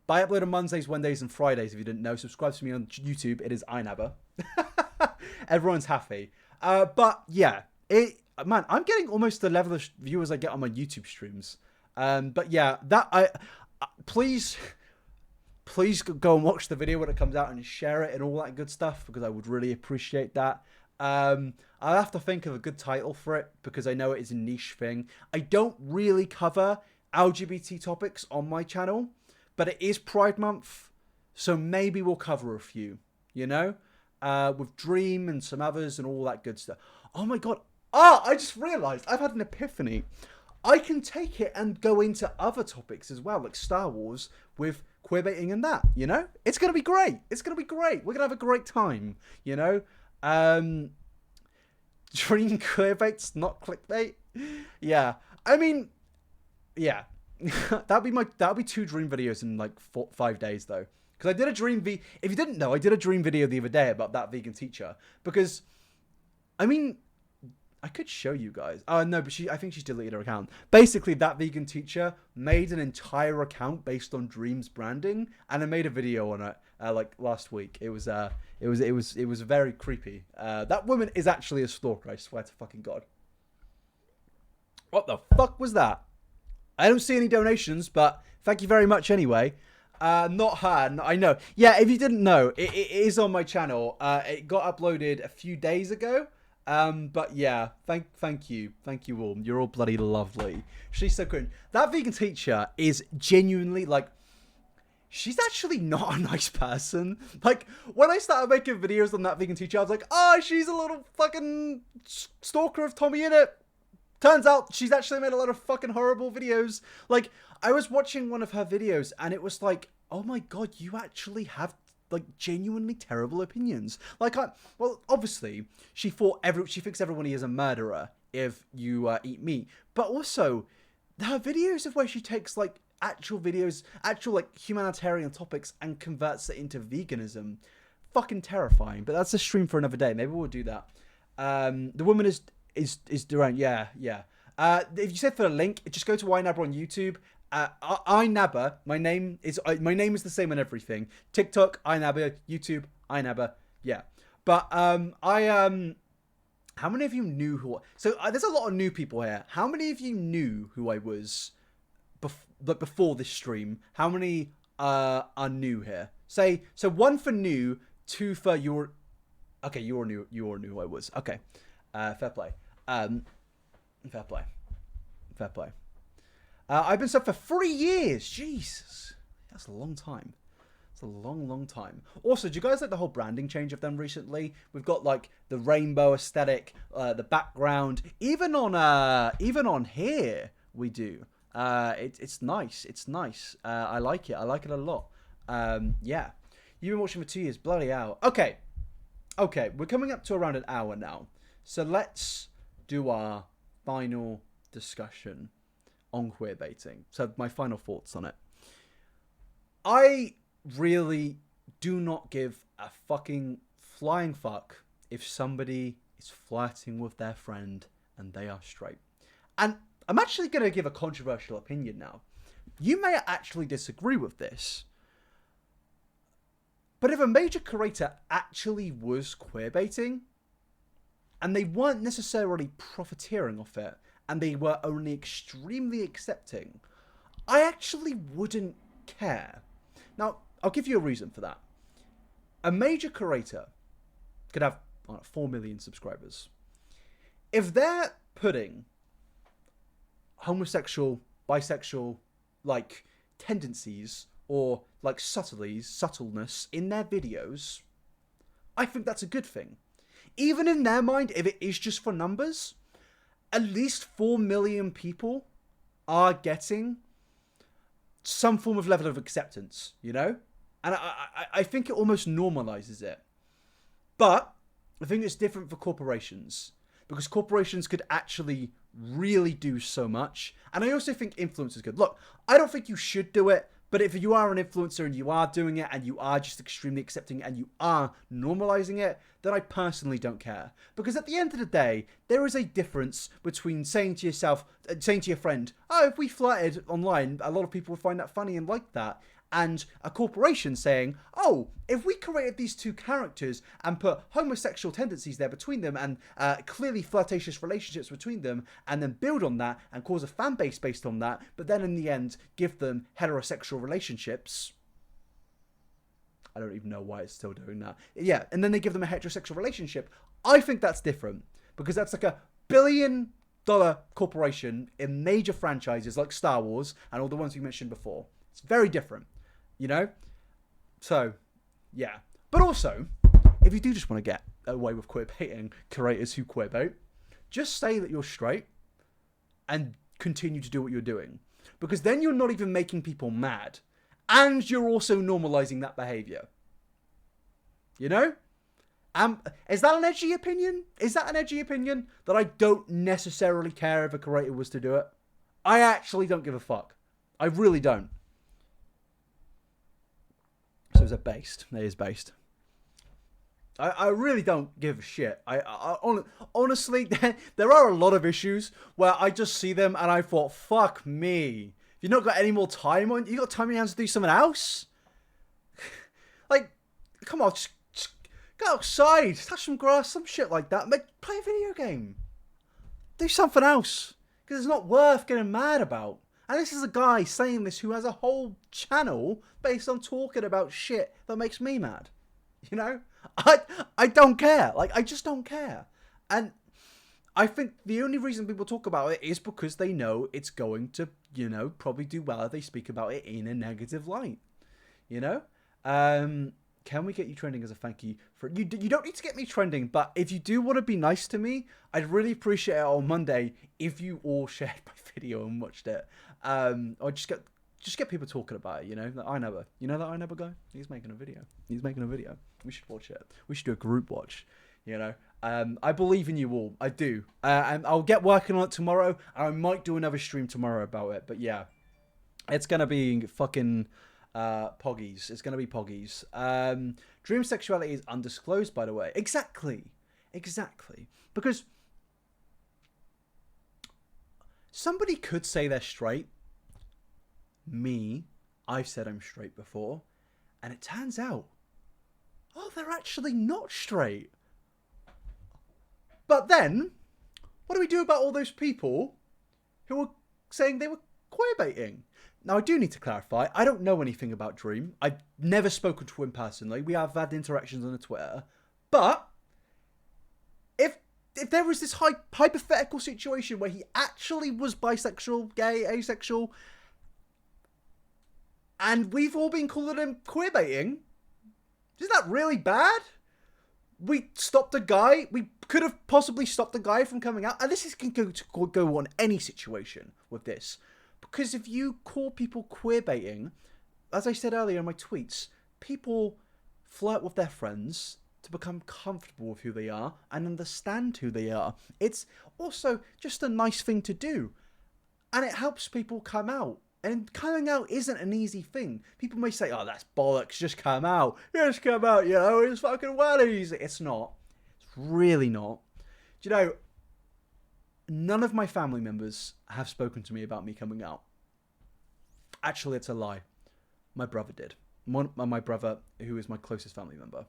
but I upload on Mondays, Wednesdays, and Fridays. If you didn't know, subscribe to me on YouTube. It is iNabber. Everyone's happy. But yeah, man, I'm getting almost the level of viewers I get on my YouTube streams. But yeah, please go and watch the video when it comes out and share it and all that good stuff, because I would really appreciate that. I'll have to think of a good title for it, because I know it is a niche thing. I don't really cover LGBT topics on my channel, but it is Pride Month, so maybe we'll cover a few, you know? With Dream and some others and all that good stuff. Oh my god. I just realised I've had an epiphany. I can take it and go into other topics as well, like Star Wars with queerbaiting and that, you know? It's going to be great. It's going to be great. We're going to have a great time, you know? Dream queerbait's not clickbait. Yeah. I mean, yeah. that'll be 2 Dream videos in like 5 days though. Because I did a Dream if you didn't know, I did a Dream video the other day about that vegan teacher. Because, I mean, I could show you guys. Oh, no, but I think she's deleted her account. Basically, that vegan teacher made an entire account based on Dream's branding, and I made a video on it like last week. It was very creepy. That woman is actually a stalker, I swear to fucking God. What the fuck was that? I don't see any donations, but thank you very much anyway. Not her. I know. Yeah, if you didn't know, it is on my channel. It got uploaded a few days ago. But yeah, thank you all. You're all bloody lovely. She's so good. That vegan teacher is genuinely like, she's actually not a nice person. Like, when I started making videos on that vegan teacher, I was like, oh, she's a little fucking stalker of Tommy Innit. Turns out she's actually made a lot of fucking horrible videos. Like, I was watching one of her videos and it was like, oh my god, you actually have like genuinely terrible opinions. Like, well, obviously she thinks everyone is a murderer if you eat meat, but also her videos of where she takes like actual like humanitarian topics and converts it into veganism, fucking terrifying. But that's a stream for another day. Maybe we'll do that. The woman is Durant. Yeah. If you said for the link, just go to iNabber on YouTube. iNabber. My name is the same on everything. TikTok, iNabber. YouTube, iNabber. Yeah. But how many of you knew who? So there's a lot of new people here. How many of you knew who I was before this stream? How many are new here? Say so. 1 for new, 2 for your. Okay, you all knew who I was. Okay, fair play. Fair play. I've been sub for 3 years. Jesus, that's a long time. It's a long time. Also, do you guys like the whole branding change I've done recently? We've got like the rainbow aesthetic, the background. Even on here, we do. It's nice. It's nice. I like it. I like it a lot. Yeah. You've been watching for 2 years. Bloody hell. Okay. We're coming up to around an hour now. So let's do our final discussion on queerbaiting. So my final thoughts on it. I really do not give a fucking flying fuck if somebody is flirting with their friend and they are straight. And I'm actually going to give a controversial opinion now. You may actually disagree with this. But if a major creator actually was queerbaiting, and they weren't necessarily profiteering off it, and they were only extremely accepting, I actually wouldn't care. Now, I'll give you a reason for that. A major creator could have 4 million subscribers. If they're putting homosexual, bisexual, like, tendencies or like subtleness in their videos, I think that's a good thing. Even in their mind, if it is just for numbers, at least 4 million people are getting some form of level of acceptance, you know? And I think it almost normalizes it. But I think it's different for corporations, because corporations could actually really do so much. And I also think influencers could. Look, I don't think you should do it. But if you are an influencer and you are doing it and you are just extremely accepting and you are normalizing it, then I personally don't care. Because at the end of the day, there is a difference between saying to your friend, oh, if we flirted online, a lot of people would find that funny and like that. And a corporation saying, oh, if we created these two characters and put homosexual tendencies there between them and clearly flirtatious relationships between them, and then build on that and cause a fan base based on that, but then in the end give them heterosexual relationships. I don't even know why it's still doing that. Yeah, and then they give them a heterosexual relationship. I think that's different, because that's like $1 billion corporation in major franchises like Star Wars and all the ones we mentioned before. It's very different. You know? So, yeah. But also, if you do just want to get away with queerbaiting creators who queerbait, just say that you're straight and continue to do what you're doing. Because then you're not even making people mad. And you're also normalizing that behavior. You know? Is that an edgy opinion? Is that an edgy opinion? That I don't necessarily care if a creator was to do it? I actually don't give a fuck. I really don't. So is it based? It is based. I really don't give a shit. Honestly, there are a lot of issues where I just see them and I thought, fuck me. If you've not got any more time on, you got time on your hands to do something else? Like, come on, just go outside, touch some grass, some shit like that. Play a video game. Do something else. Because it's not worth getting mad about. And this is a guy saying this who has a whole channel based on talking about shit that makes me mad. You know? I don't care. Like, I just don't care. And I think the only reason people talk about it is because they know it's going to, you know, probably do well if they speak about it in a negative light. You know? can we get you trending as a thank you for you? You don't need to get me trending, but if you do want to be nice to me, I'd really appreciate it on Monday if you all shared my video and watched it. Or just get people talking about it. You know, that iNabber. You know that iNabber guy? He's making a video. We should watch it. We should do a group watch. You know, I believe in you all. I do. And I'll get working on it tomorrow. I might do another stream tomorrow about it. But yeah, it's gonna be fucking. Poggies. It's going to be Poggies. Dream sexuality is undisclosed, by the way. Exactly. Because somebody could say they're straight. I've said I'm straight before. And it turns out, they're actually not straight. But then, what do we do about all those people who were saying they were queerbaiting? Now, I do need to clarify, I don't know anything about Dream. I've never spoken to him personally. We have had interactions on the Twitter. But if there was this hypothetical situation where he actually was bisexual, gay, asexual, and we've all been calling him queerbaiting, is that really bad? We stopped a guy. We could have possibly stopped a guy from coming out. And this can go on any situation with this. Because if you call people queerbaiting, as I said earlier in my tweets, people flirt with their friends to become comfortable with who they are and understand who they are. It's also just a nice thing to do. And it helps people come out. And coming out isn't an easy thing. People may say, that's bollocks, just come out. Just come out, it's fucking well easy. It's not. It's really not. Do you know, none of my family members have spoken to me about me coming out. Actually, it's a lie. My brother did. My brother, who is my closest family member.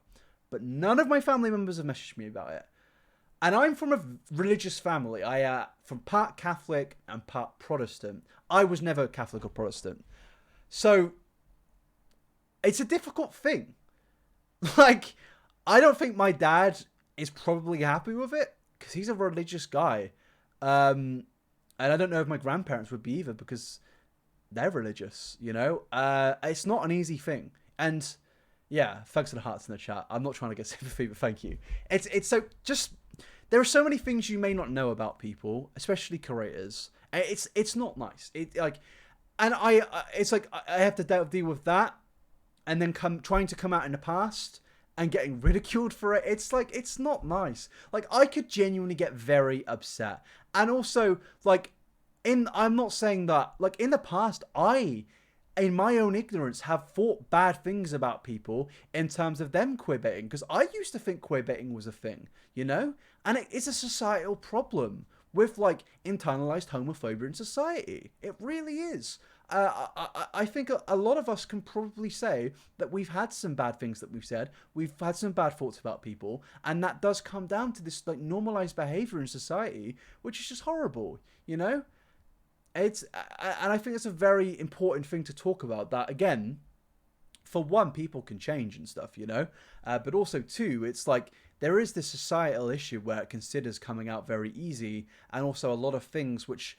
But none of my family members have messaged me about it. And I'm from a religious family. From part Catholic and part Protestant. I was never Catholic or Protestant. So, it's a difficult thing. Like, I don't think my dad is probably happy with it. Because he's a religious guy. And I don't know if my grandparents would be either, because they're religious, it's not an easy thing. And yeah, thanks for the hearts in the chat. I'm not trying to get sympathy, but thank you. It's so just, there are so many things you may not know about people, especially creators. It's not nice. I have to deal with that, and then trying to come out in the past and getting ridiculed for it. It's not nice. I could genuinely get very upset. And also, I'm not saying that, in the past, in my own ignorance, have thought bad things about people in terms of them queerbaiting. Because I used to think queerbaiting was a thing, And it's a societal problem with, internalized homophobia in society. It really is. I think a lot of us can probably say that we've had some bad things that we've said. We've had some bad thoughts about people. And that does come down to this normalized behavior in society, which is just horrible, And I think it's a very important thing to talk about, that, again, for one, people can change and stuff, But also, two, it's there is this societal issue where it considers coming out very easy. And also a lot of things which,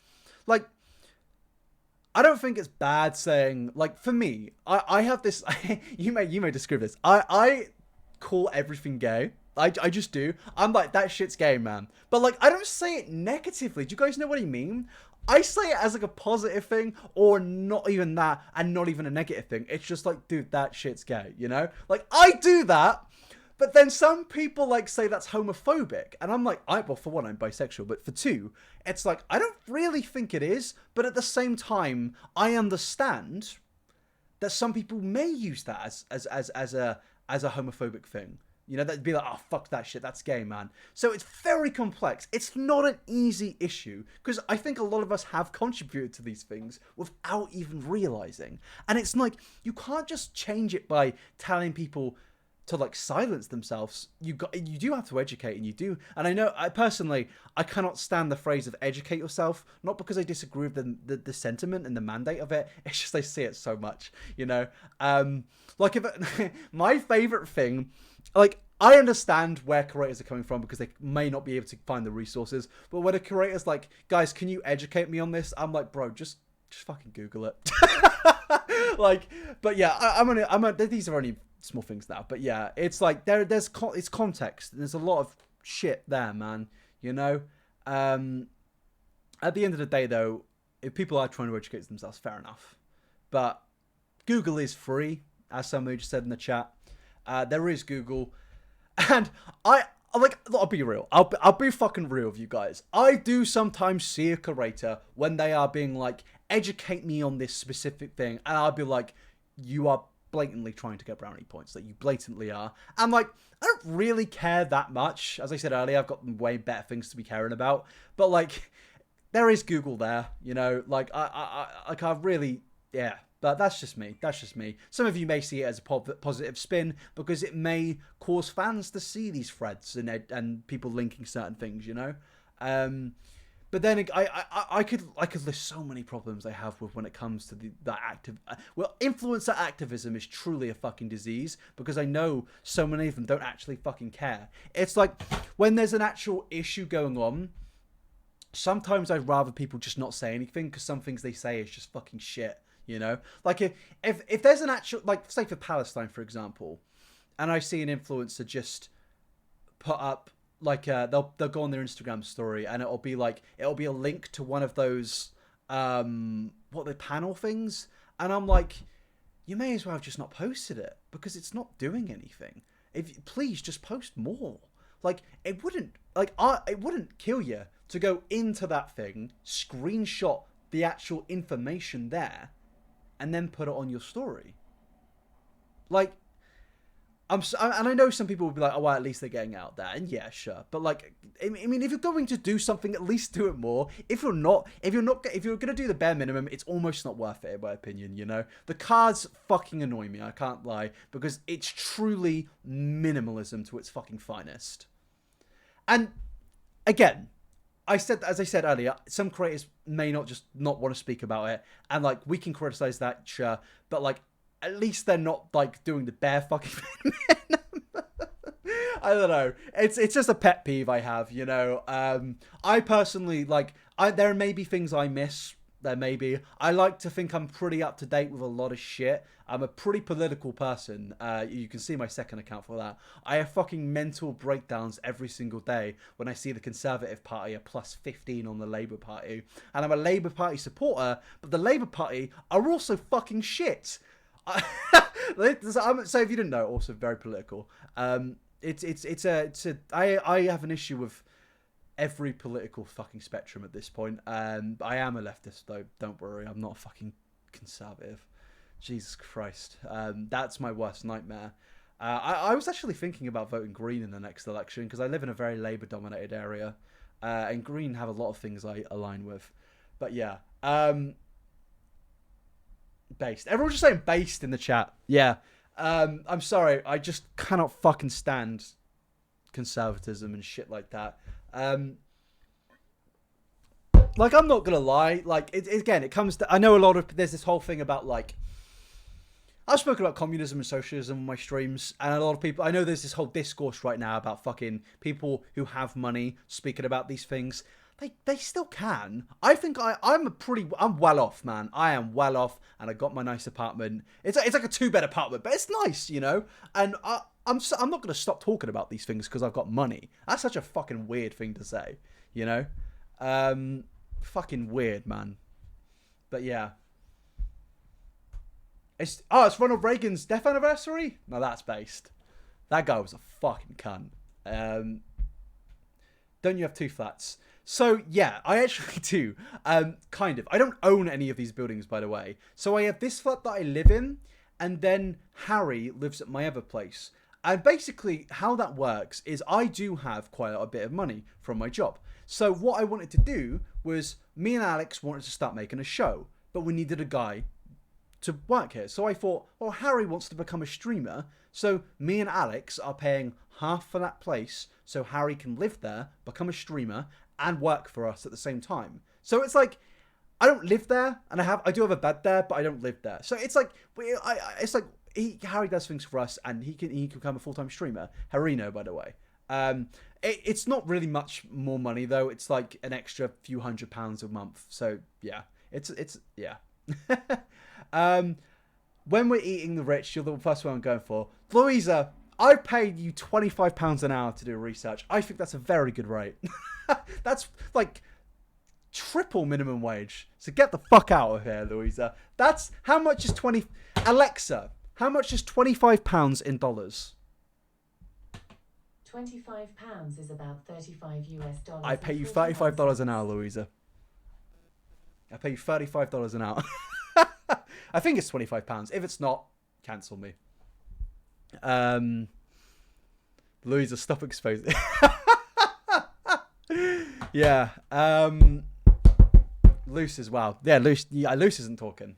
I don't think it's bad saying, for me, I have this, you may describe this. I call everything gay. I just do. I'm that shit's gay, man. But I don't say it negatively. Do you guys know what I mean? I say it as a positive thing, or not even that, and not even a negative thing. It's just dude, that shit's gay, I do that. But then some people say that's homophobic. And I'm well, for one, I'm bisexual. But for two, it's I don't really think it is. But at the same time, I understand that some people may use that as a homophobic thing. That'd be oh, fuck that shit, that's gay, man. So it's very complex. It's not an easy issue, because I think a lot of us have contributed to these things without even realizing. And it's you can't just change it by telling people to silence themselves. You do have to educate, and you do. And I know, I cannot stand the phrase of educate yourself, not because I disagree with the sentiment and the mandate of it. It's just I see it so much, if my favorite thing, I understand where creators are coming from, because they may not be able to find the resources. But when a creator's guys, can you educate me on this? I'm bro, just fucking Google it. But yeah, these are only small things now. But yeah, it's like it's context. There's a lot of shit there, man. You know. At the end of the day, though, if people are trying to educate themselves, fair enough. But Google is free, as somebody just said in the chat. There is Google, and I'll be real. I'll be fucking real with you guys. I do sometimes see a curator when they are being like, educate me on this specific thing, and I'll be like, you are blatantly trying to get brownie points. That you blatantly are. And like, I don't really care that much. As I said earlier, I've got way better things to be caring about. But like, there is Google there, you know. Like I really, yeah. But that's just me. That's just me. Some of you may see it as a positive spin because it may cause fans to see these threads and people linking certain things, you know. But then I could list so many problems I have with when it comes to that active. Well, influencer activism is truly a fucking disease because I know so many of them don't actually fucking care. It's like when there's an actual issue going on. Sometimes I'd rather people just not say anything because some things they say is just fucking shit, you know? Like if there's an actual, like say for Palestine, for example, and I see an influencer just put up like they'll go on their Instagram story and it'll be a link to one of those panel things, and I'm like, you may as well have just not posted it because it's not doing anything. Please just post more. Like it wouldn't kill you to go into that thing, screenshot the actual information there, and then put it on your story. Like, and I know some people will be like, oh, well, at least they're getting out there. And yeah, sure. But like, I mean, if you're going to do something, at least do it more. If you're going to do the bare minimum, it's almost not worth it, in my opinion, you know? The cards fucking annoy me, I can't lie, because it's truly minimalism to its fucking finest. And again, as I said earlier, some creators may not want to speak about it, and like we can criticize that, sure, but like at least they're not like doing the bare fucking thing. I don't know. It's just a pet peeve I have, you know. I personally there may be things I miss. There may be. I like to think I'm pretty up to date with a lot of shit. I'm a pretty political person. You can see my second account for that. I have fucking mental breakdowns every single day when I see the Conservative Party are plus 15 on the Labour Party. And I'm a Labour Party supporter, but the Labour Party are also fucking shit. So if you didn't know, also very political. I have an issue with every political fucking spectrum at this point. I am a leftist though, don't worry, I'm not a fucking conservative. Jesus Christ. That's my worst nightmare. I was actually thinking about voting Green in the next election because I live in a very Labour dominated area, and Green have a lot of things I align with. But yeah, based. Everyone's just saying based in the chat. Yeah. I'm sorry, I just cannot fucking stand conservatism and shit like that. Like, I'm not gonna lie, like, it comes to, I know there's this whole thing about, like, I've spoken about communism and socialism on my streams, and a lot of people, I know there's this whole discourse right now about fucking people who have money speaking about these things. They still can. I think I'm well off, man. I am well off, and I got my nice apartment. It's like a 2-bed apartment, but it's nice, you know? And I'm not going to stop talking about these things because I've got money. That's such a fucking weird thing to say, you know? Fucking weird, man. But yeah. It's Ronald Reagan's death anniversary? No, that's based. That guy was a fucking cunt. Don't you have 2 flats? So, yeah, I actually do. Kind of. I don't own any of these buildings, by the way. So I have this flat that I live in, and then Harry lives at my other place. And basically, how that works is I do have quite a bit of money from my job. So what I wanted to do was, me and Alex wanted to start making a show, but we needed a guy to work here. So I thought, well, Harry wants to become a streamer, so me and Alex are paying half for that place so Harry can live there, become a streamer, and work for us at the same time. So it's like, I don't live there, and I do have a bed there, but I don't live there. So it's like, Harry does things for us, and he can become a full-time streamer. Harino, by the way. It's not really much more money though. It's like an extra few £100 a month. So yeah, it's yeah. When we're eating the rich, you're the first one I'm going for. Louisa, I paid you £25 an hour to do research. I think that's a very good rate. That's like triple minimum wage. So get the fuck out of here, Louisa. That's how much is Alexa, how much is £25 in dollars? £25 is about $35 US. I pay you $35 an hour, Louisa. I pay you $35 an hour. I think it's £25. If it's not, cancel me. Louisa, stop exposing. Yeah. Luce as well. Yeah, Luce isn't talking.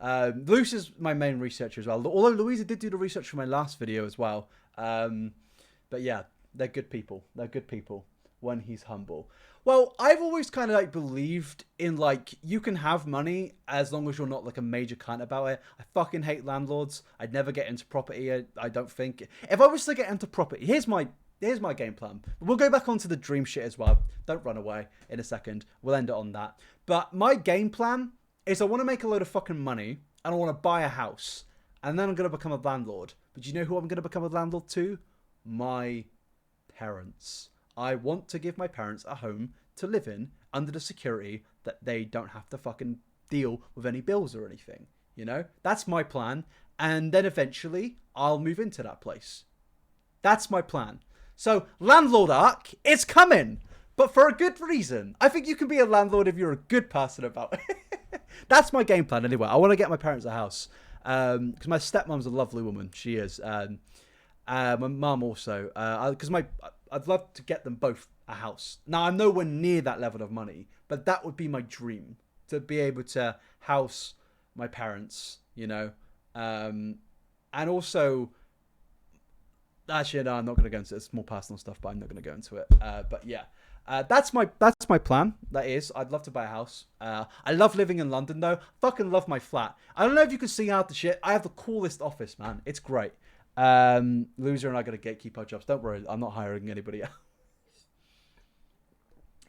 Luce is my main researcher as well. Although Louisa did do the research for my last video as well. But yeah, they're good people. They're good people when he's humble. Well, I've always kind of like believed in like, you can have money as long as you're not like a major cunt about it. I fucking hate landlords. I'd never get into property. I don't think. If I was to get into property, here's my game plan. We'll go back onto the dream shit as well. Don't run away in a second. We'll end it on that. But my game plan is I want to make a load of fucking money and I want to buy a house. And then I'm going to become a landlord. But do you know who I'm going to become a landlord to? My parents. I want to give my parents a home to live in under the security that they don't have to fucking deal with any bills or anything. You know? That's my plan. And then eventually I'll move into that place. That's my plan. So landlord arc is coming, but for a good reason. I think you can be a landlord if you're a good person about it. That's my game plan anyway. I want to get my parents a house. Because my stepmom's a lovely woman. She is. My mum also. Because I'd love to get them both a house. Now, I'm nowhere near that level of money, but that would be my dream. To be able to house my parents, you know. And also... Actually, no, I'm not going to go into it. It's more personal stuff, but I'm not going to go into it. But yeah, that's my plan. That is, I'd love to buy a house. I love living in London, though. Fucking love my flat. I don't know if you can see out the shit. I have the coolest office, man. It's great. Loser and I got to gatekeep our jobs. Don't worry, I'm not hiring anybody else.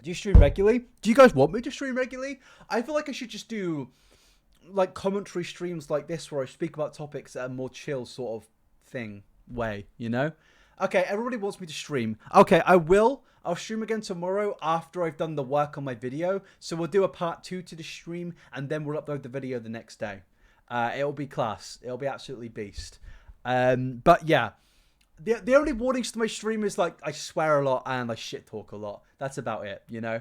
Do you stream regularly? Do you guys want me to stream regularly? I feel like I should just do like commentary streams like this where I speak about topics at a more chill sort of thing. Way, you know? Okay, everybody wants me to stream. Okay, I will. I'll stream again tomorrow after I've done the work on my video. So we'll do a part 2 to the stream and then we'll upload the video the next day. It'll be class. It'll be absolutely beast. But yeah, the only warnings to my stream is like I swear a lot and I shit talk a lot. That's about it, you know?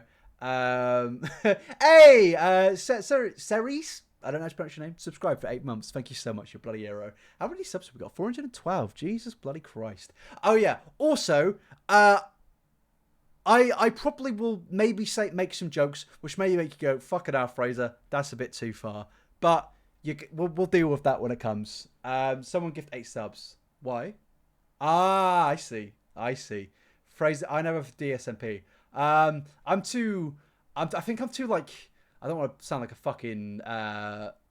Hey, Ceres? I don't know how to pronounce your name. Subscribe for 8 months. Thank you so much, you bloody hero. How many subs have we got? 412. Jesus bloody Christ. Oh yeah. Also, I probably will maybe make some jokes which may make you go, fuck it out, Fraser. That's a bit too far. But we'll deal with that when it comes. Someone gift 8 subs. Why? Ah, I see. Fraser, iNabber for DSMP. I think I'm too like... I don't want to sound like a fucking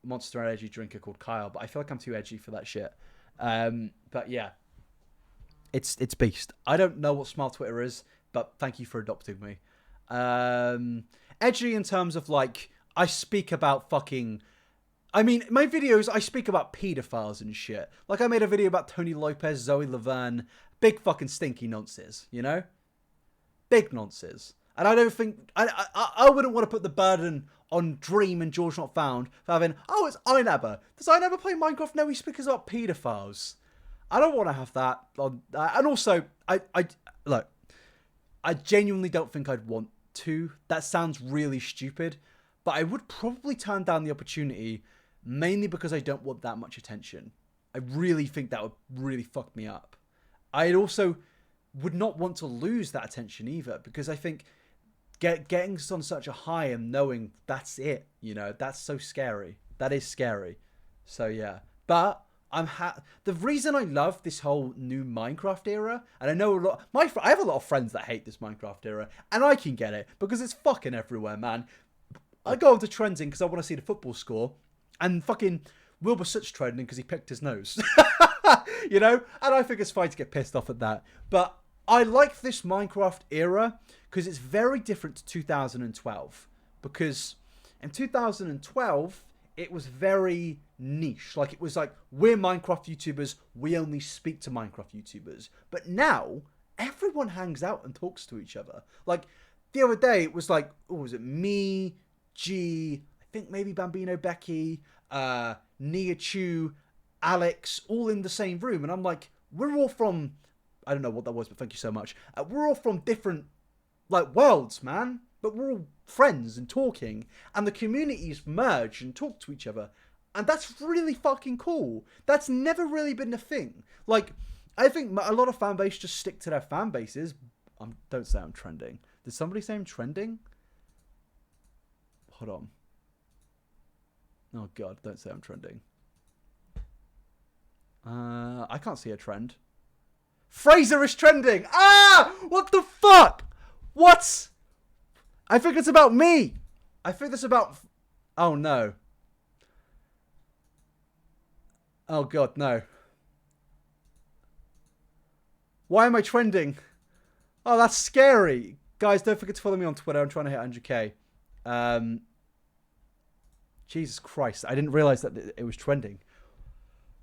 Monster Energy drinker called Kyle, but I feel like I'm too edgy for that shit. But yeah, it's beast. I don't know what Smile Twitter is, but thank you for adopting me. Edgy in terms of like, I speak about fucking... I mean, my videos, I speak about pedophiles and shit. Like I made a video about Tony Lopez, Zoe Laverne, big fucking stinky nonsense, you know? Big nonsense. And I don't think... I wouldn't want to put the burden on Dream and George Not Found for having... Oh, it's iNabber. Does iNabber play Minecraft? No, he speaks about pedophiles. I don't want to have that on... and also, look, I genuinely don't think I'd want to. That sounds really stupid. But I would probably turn down the opportunity mainly because I don't want that much attention. I really think that would really fuck me up. I also would not want to lose that attention either because I think... Getting on such a high and knowing that's it, you know, that's so scary. That is scary. So yeah, but the reason I love this whole new Minecraft era, and I know I have a lot of friends that hate this Minecraft era, and I can get it because it's fucking everywhere, man. I go onto trending because I want to see the football score, and fucking Wilbur Soot's trending because he picked his nose, you know, and I think it's fine to get pissed off at that, but I like this Minecraft era because it's very different to 2012. Because in 2012, it was very niche. Like, it was like, we're Minecraft YouTubers, we only speak to Minecraft YouTubers. But now, everyone hangs out and talks to each other. Like, the other day, it was like, oh, was it me, G, I think maybe Bambino Becky, Nia Chu, Alex, all in the same room. And I'm like, we're all from, I don't know what that was, but thank you so much. We're all from different, like, worlds, man. But we're all friends and talking. And the communities merge and talk to each other. And that's really fucking cool. That's never really been a thing. Like, I think a lot of fan base just stick to their fan bases. Don't say I'm trending. Did somebody say I'm trending? Hold on. Oh, God, don't say I'm trending. I can't see a trend. Fraser is trending. Ah! What the fuck? What? I think it's about me. I think it's about... Oh, no. Oh, God, no. Why am I trending? Oh, that's scary. Guys, don't forget to follow me on Twitter. I'm trying to hit 100k. Jesus Christ. I didn't realize that it was trending.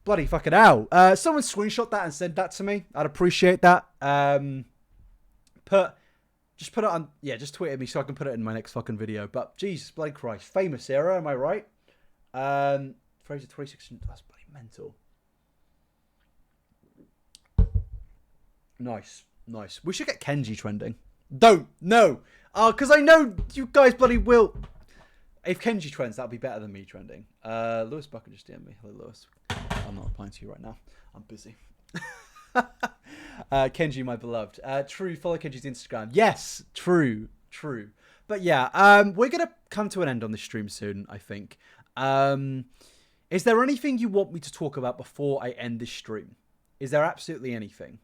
Bloody fucking hell. Someone screenshot that and send that to me. I'd appreciate that. Just put it on... Yeah, just tweet at me so I can put it in my next fucking video. But, Jesus, bloody Christ. Famous era, am I right? Fraser 26... That's bloody mental. Nice. Nice. We should get Kenji trending. Don't. No. Because I know you guys bloody will. If Kenji trends, that'll be better than me trending. Lewis Bucker just DM'd me. Hello, Lewis. I'm not replying to you right now. I'm busy. Kenji, my beloved. True. Follow Kenji's Instagram. Yes. True. True. But yeah, we're going to come to an end on this stream soon, I think. Is there anything you want me to talk about before I end this stream? Is there absolutely anything?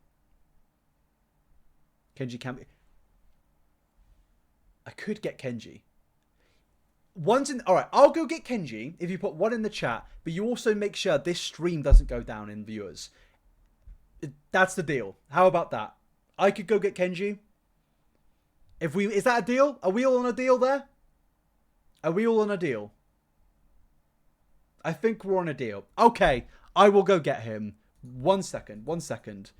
Kenji can't be... I could get Kenji. One's in... Alright, I'll go get Kenji if you put one in the chat, but you also make sure this stream doesn't go down in viewers. That's the deal. How about that? I could go get Kenji. Is that a deal? Are we all on a deal there? Are we all on a deal? I think we're on a deal. Okay, I will go get him. 1 second. 1 second.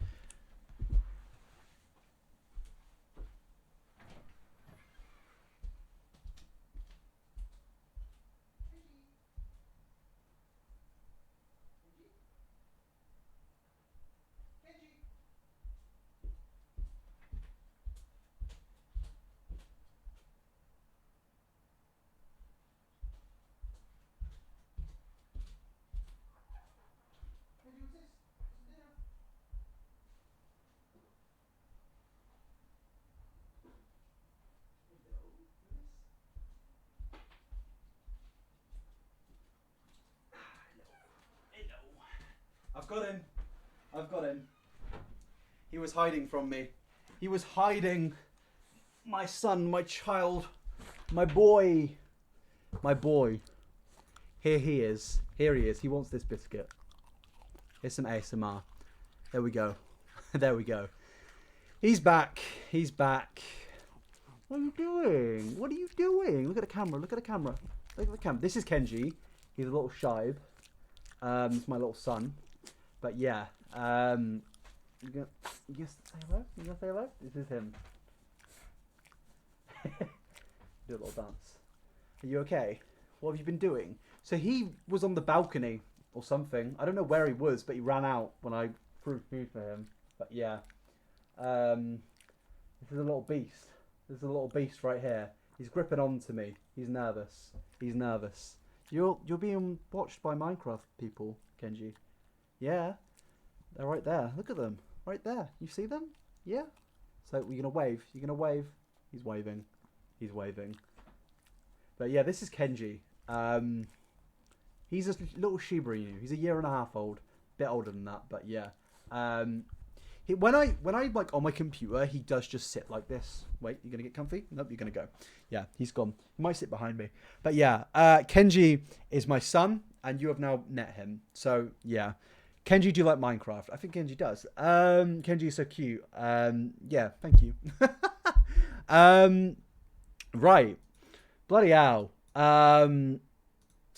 I've got him. I've got him. He was hiding from me. He was hiding. My son, my child, my boy. My boy. Here he is. Here he is. He wants this biscuit. Here's some ASMR. There we go. There we go. He's back. He's back. What are you doing? What are you doing? Look at the camera. Look at the camera. Look at the camera. This is Kenji. He's a little shibe. It's my little son. But yeah, you gonna say hello? You gonna say hello? This is him. Do a little dance. Are you okay? What have you been doing? So he was on the balcony or something. I don't know where he was, but he ran out when I threw food for him. But yeah, this is a little beast. This is a little beast right here. He's gripping on to me. He's nervous. He's nervous. You're being watched by Minecraft people, Kenji. Yeah, they're right there. Look at them, right there. You see them? Yeah. So you're gonna wave. You're gonna wave. He's waving. He's waving. But yeah, this is Kenji. He's a little Shiba Inu. He's a 1.5 years old. Bit older than that, but yeah. When I like on my computer, he does just sit like this. Wait, you're gonna get comfy? Nope, you're gonna go. Yeah, he's gone. He might sit behind me. But yeah, Kenji is my son, and you have now met him. So yeah. Kenji, do you like Minecraft? I think Kenji does. Kenji is so cute. Yeah, thank you. Right. Bloody hell.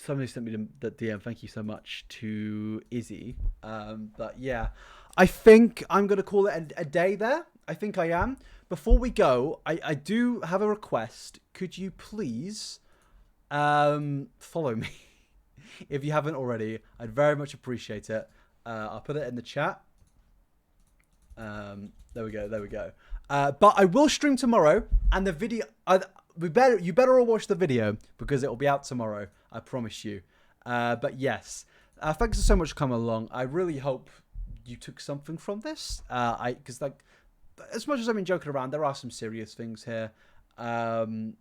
somebody sent me the DM. Thank you so much to Izzy. But yeah, I think I'm going to call it a day there. I think I am. Before we go, I do have a request. Could you please follow me? If you haven't already, I'd very much appreciate it. I'll put it in the chat. There we go. But I will stream tomorrow, and the video. You better all watch the video because it will be out tomorrow. I promise you. But yes, thanks so much for coming along. I really hope you took something from this. Because like, as much as I've been joking around, there are some serious things here, and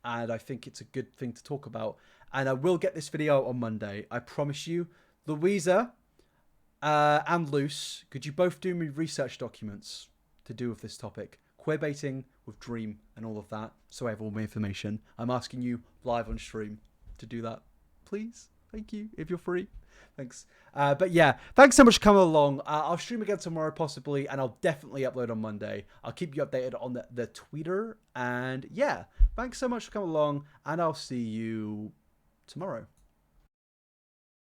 I think it's a good thing to talk about. And I will get this video out on Monday. I promise you. Louisa and Luce, could you both do me research documents to do with this topic? Queerbaiting with Dream and all of that, so I have all my information. I'm asking you live on stream to do that. Please. Thank you, if you're free. Thanks. But yeah, thanks so much for coming along. I'll stream again tomorrow, possibly, and I'll definitely upload on Monday. I'll keep you updated on the Twitter. And yeah, thanks so much for coming along, and I'll see you tomorrow.